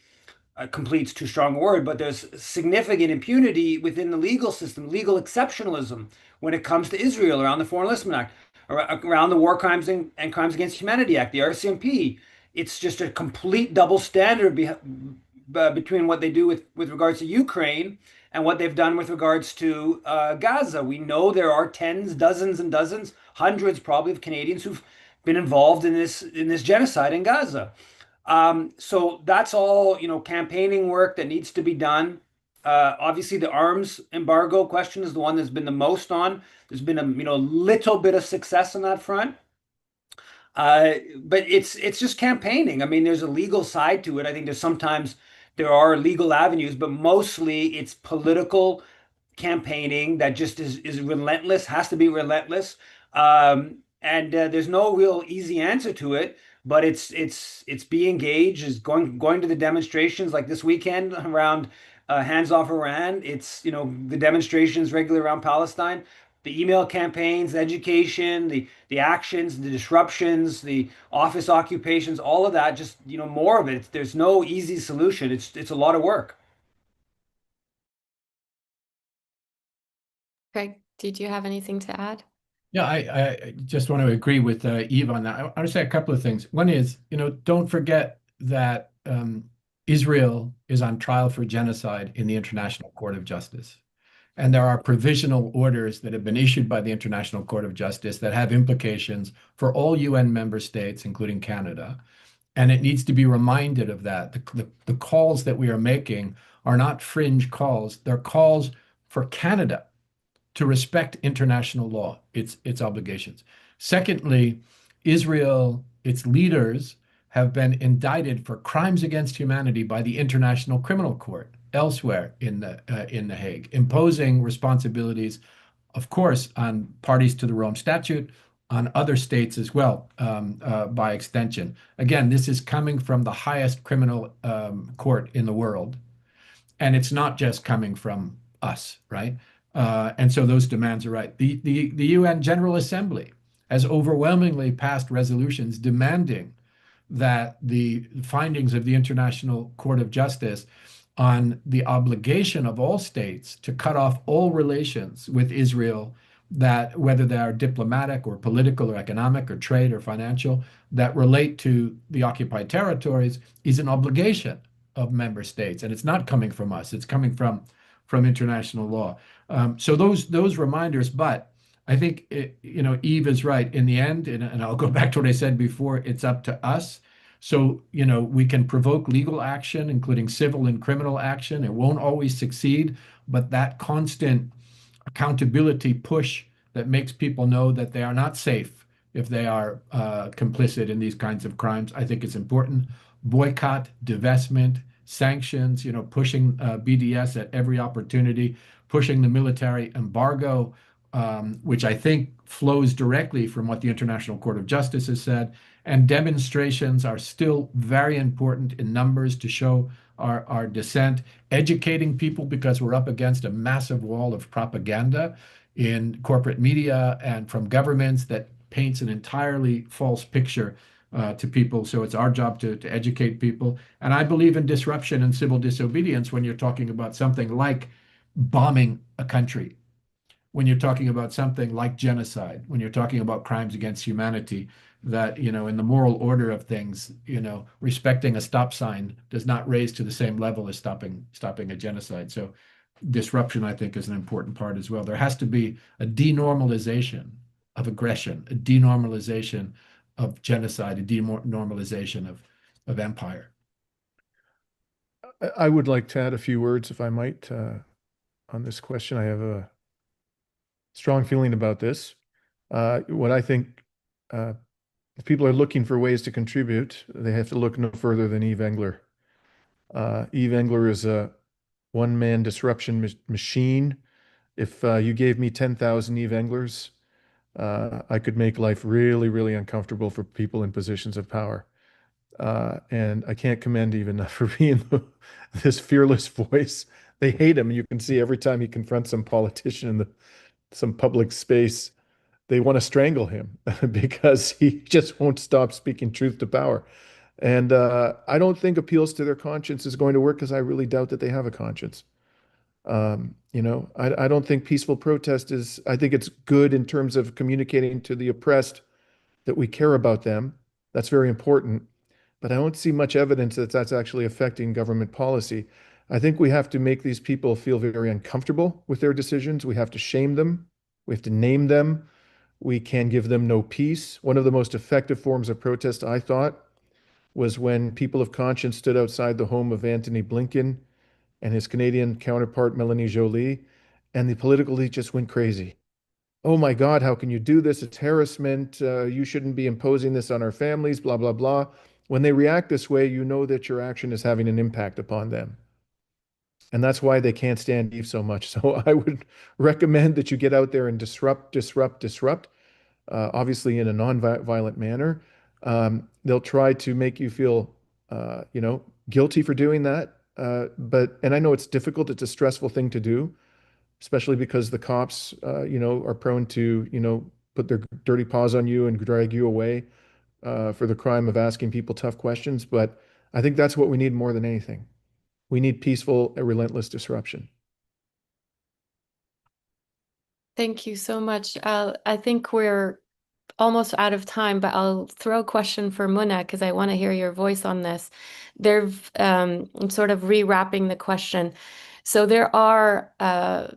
Complete's too strong a word, but there's significant impunity within the legal system, legal exceptionalism when it comes to Israel around the Foreign Enlistment Act, around the War Crimes and Crimes Against Humanity Act, the RCMP. It's just a complete double standard between what they do with regards to Ukraine and what they've done with regards to Gaza. We know there are tens, dozens and dozens, hundreds probably of Canadians who've been involved in this genocide in Gaza. So that's all, campaigning work that needs to be done. Obviously, the arms embargo question is the one that's been the most on. There's been a little bit of success on that front. But it's just campaigning. I mean, there's a legal side to it. I think sometimes there are legal avenues, but mostly it's political campaigning that just is relentless, has to be relentless. And there's no real easy answer to it, but it's be engaged, is going to the demonstrations like this weekend around Hands Off Iran. It's the demonstrations regularly around Palestine, the email campaigns, the education, the actions, the disruptions, the office occupations, all of that. Just more of it. There's no easy solution. It's a lot of work. Craig, did you have anything to add? Yeah, I just want to agree with Yves on that. I want to say a couple of things. One is, don't forget that Israel is on trial for genocide in the International Court of Justice. And there are provisional orders that have been issued by the International Court of Justice that have implications for all UN member states, including Canada. And it needs to be reminded of that. The calls that we are making are not fringe calls. They're calls for Canada to respect international law, its obligations. Secondly, Israel, its leaders have been indicted for crimes against humanity by the International Criminal Court elsewhere in the Hague, imposing responsibilities, of course, on parties to the Rome Statute, on other states as well, by extension. Again, this is coming from the highest criminal court in the world, and it's not just coming from us, right? And so those demands are right. The UN General Assembly has overwhelmingly passed resolutions demanding that the findings of the International Court of Justice on the obligation of all states to cut off all relations with Israel, that whether they are diplomatic or political or economic or trade or financial, that relate to the occupied territories, is an obligation of member states. And it's not coming from us, it's coming from international law. So those reminders, but I think Yves is right. In the end, and I'll go back to what I said before, it's up to us. So we can provoke legal action, including civil and criminal action. It won't always succeed, but that constant accountability push that makes people know that they are not safe if they are complicit in these kinds of crimes, I think is important. Boycott, divestment, sanctions, pushing BDS at every opportunity, pushing the military embargo, which I think flows directly from what the International Court of Justice has said. And demonstrations are still very important in numbers to show our dissent, educating people, because we're up against a massive wall of propaganda in corporate media and from governments that paints an entirely false picture to people. So it's our job to educate people. And I believe in disruption and civil disobedience when you're talking about something like bombing a country, when you're talking about something like genocide, when you're talking about crimes against humanity, that, in the moral order of things, respecting a stop sign does not raise to the same level as stopping a genocide. So disruption, I think, is an important part as well. There has to be a denormalization of aggression, a denormalization of genocide, a denormalization of empire. I would like to add a few words, if I might, on this question. I have a strong feeling about this. What I think, if people are looking for ways to contribute, they have to look no further than Yves Engler. Yves Engler is a one-man disruption machine. If you gave me 10,000 Yves Englers, I could make life really, really uncomfortable for people in positions of power. And I can't commend Yves enough for being this fearless voice. They hate him. You can see every time he confronts some politician in some public space, they want to strangle him because he just won't stop speaking truth to power. And I don't think appeals to their conscience is going to work, because I really doubt that they have a conscience. I don't think peaceful protest is, I think it's good in terms of communicating to the oppressed that we care about them. That's very important. But I don't see much evidence that that's actually affecting government policy. I think we have to make these people feel very uncomfortable with their decisions. We have to shame them. We have to name them. We can give them no peace. One of the most effective forms of protest, I thought, was when people of conscience stood outside the home of Antony Blinken and his Canadian counterpart, Melanie Joly, and the political elite just went crazy. Oh my God, how can you do this? It's harassment. You shouldn't be imposing this on our families, blah, blah, blah. When they react this way, you know that your action is having an impact upon them. And that's why they can't stand Yves so much. So I would recommend that you get out there and disrupt, obviously in a non-violent manner. They'll try to make you feel, guilty for doing that. And I know it's difficult. It's a stressful thing to do, especially because the cops, are prone to, put their dirty paws on you and drag you away for the crime of asking people tough questions. But I think that's what we need more than anything. We need peaceful, relentless disruption. Thank you so much. I think we're almost out of time, but I'll throw a question for Mona because I want to hear your voice on this. I'm sort of rewrapping the question. So there are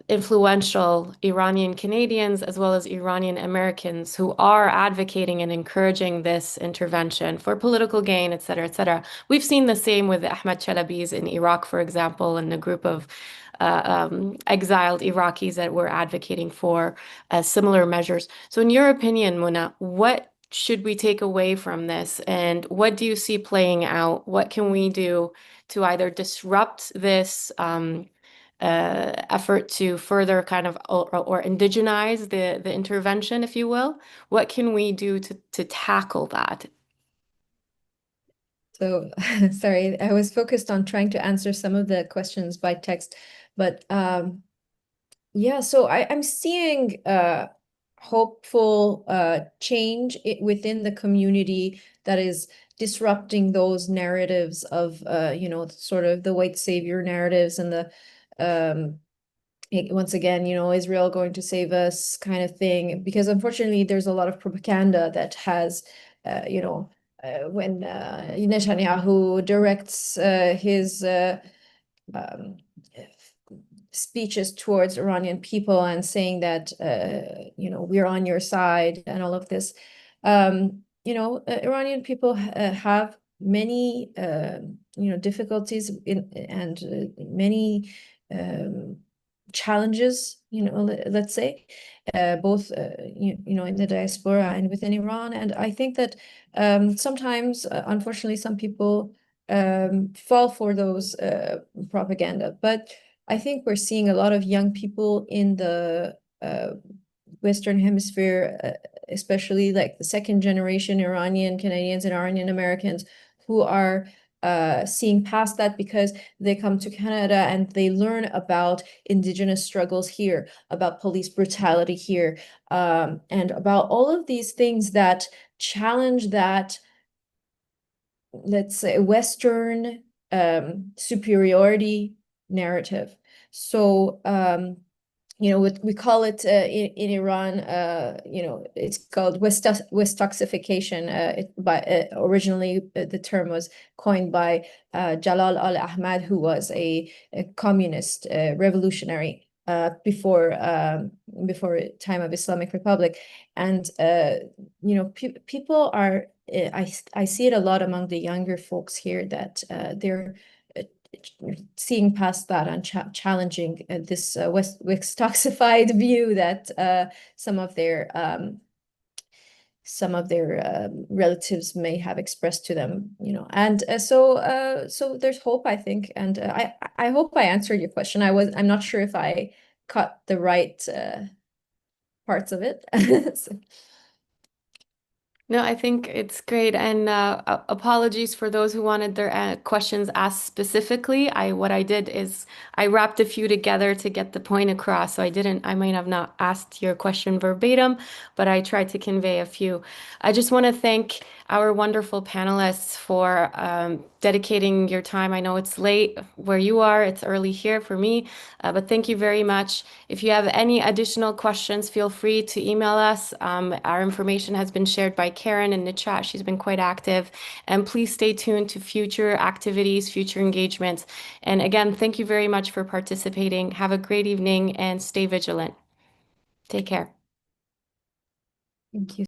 influential Iranian Canadians as well as Iranian Americans who are advocating and encouraging this intervention for political gain, et cetera, et cetera. We've seen the same with Ahmed Chalabis in Iraq, for example, and a group of exiled Iraqis that were advocating for similar measures. So in your opinion, Mona, what should we take away from this? And what do you see playing out? What can we do to either disrupt this effort to further kind of or indigenize the intervention, if you will? What can we do to tackle that? So, sorry, I was focused on trying to answer some of the questions by text, but yeah, so I'm seeing hopeful change within the community that is disrupting those narratives of sort of the white savior narratives and the once again, Israel going to save us kind of thing, because unfortunately there's a lot of propaganda that has when Netanyahu directs his speeches towards Iranian people and saying that we're on your side and all of this. Iranian people have many difficulties and many challenges, let's say, both in the diaspora and within Iran. And I think that sometimes, unfortunately, some people fall for those propaganda. But I think we're seeing a lot of young people in the Western Hemisphere, especially like the second generation Iranian Canadians and Iranian Americans who are seeing past that because they come to Canada and they learn about Indigenous struggles here, about police brutality here, and about all of these things that challenge that, let's say, Western superiority narrative. So, we call it in Iran, it's called Westoxification. Originally, the term was coined by Jalal al-Ahmad, who was a communist revolutionary before time of Islamic Republic. And people are, I see it a lot among the younger folks here that they're seeing past that and challenging this Westoxified view that some of their relatives may have expressed to them, and so there's hope, I think, and I hope I answered your question. I'm not sure if I caught the right parts of it. So. No, I think it's great. And apologies for those who wanted their questions asked specifically. What I did is I wrapped a few together to get the point across. So I might have not asked your question verbatim, but I tried to convey a few. I just want to thank our wonderful panelists for dedicating your time. I know it's late where you are, it's early here for me, but thank you very much. If you have any additional questions, feel free to email us. Our information has been shared by Karen in the chat. She's been quite active. And please stay tuned to future activities, future engagements. And again, thank you very much for participating. Have a great evening and stay vigilant. Take care. Thank you.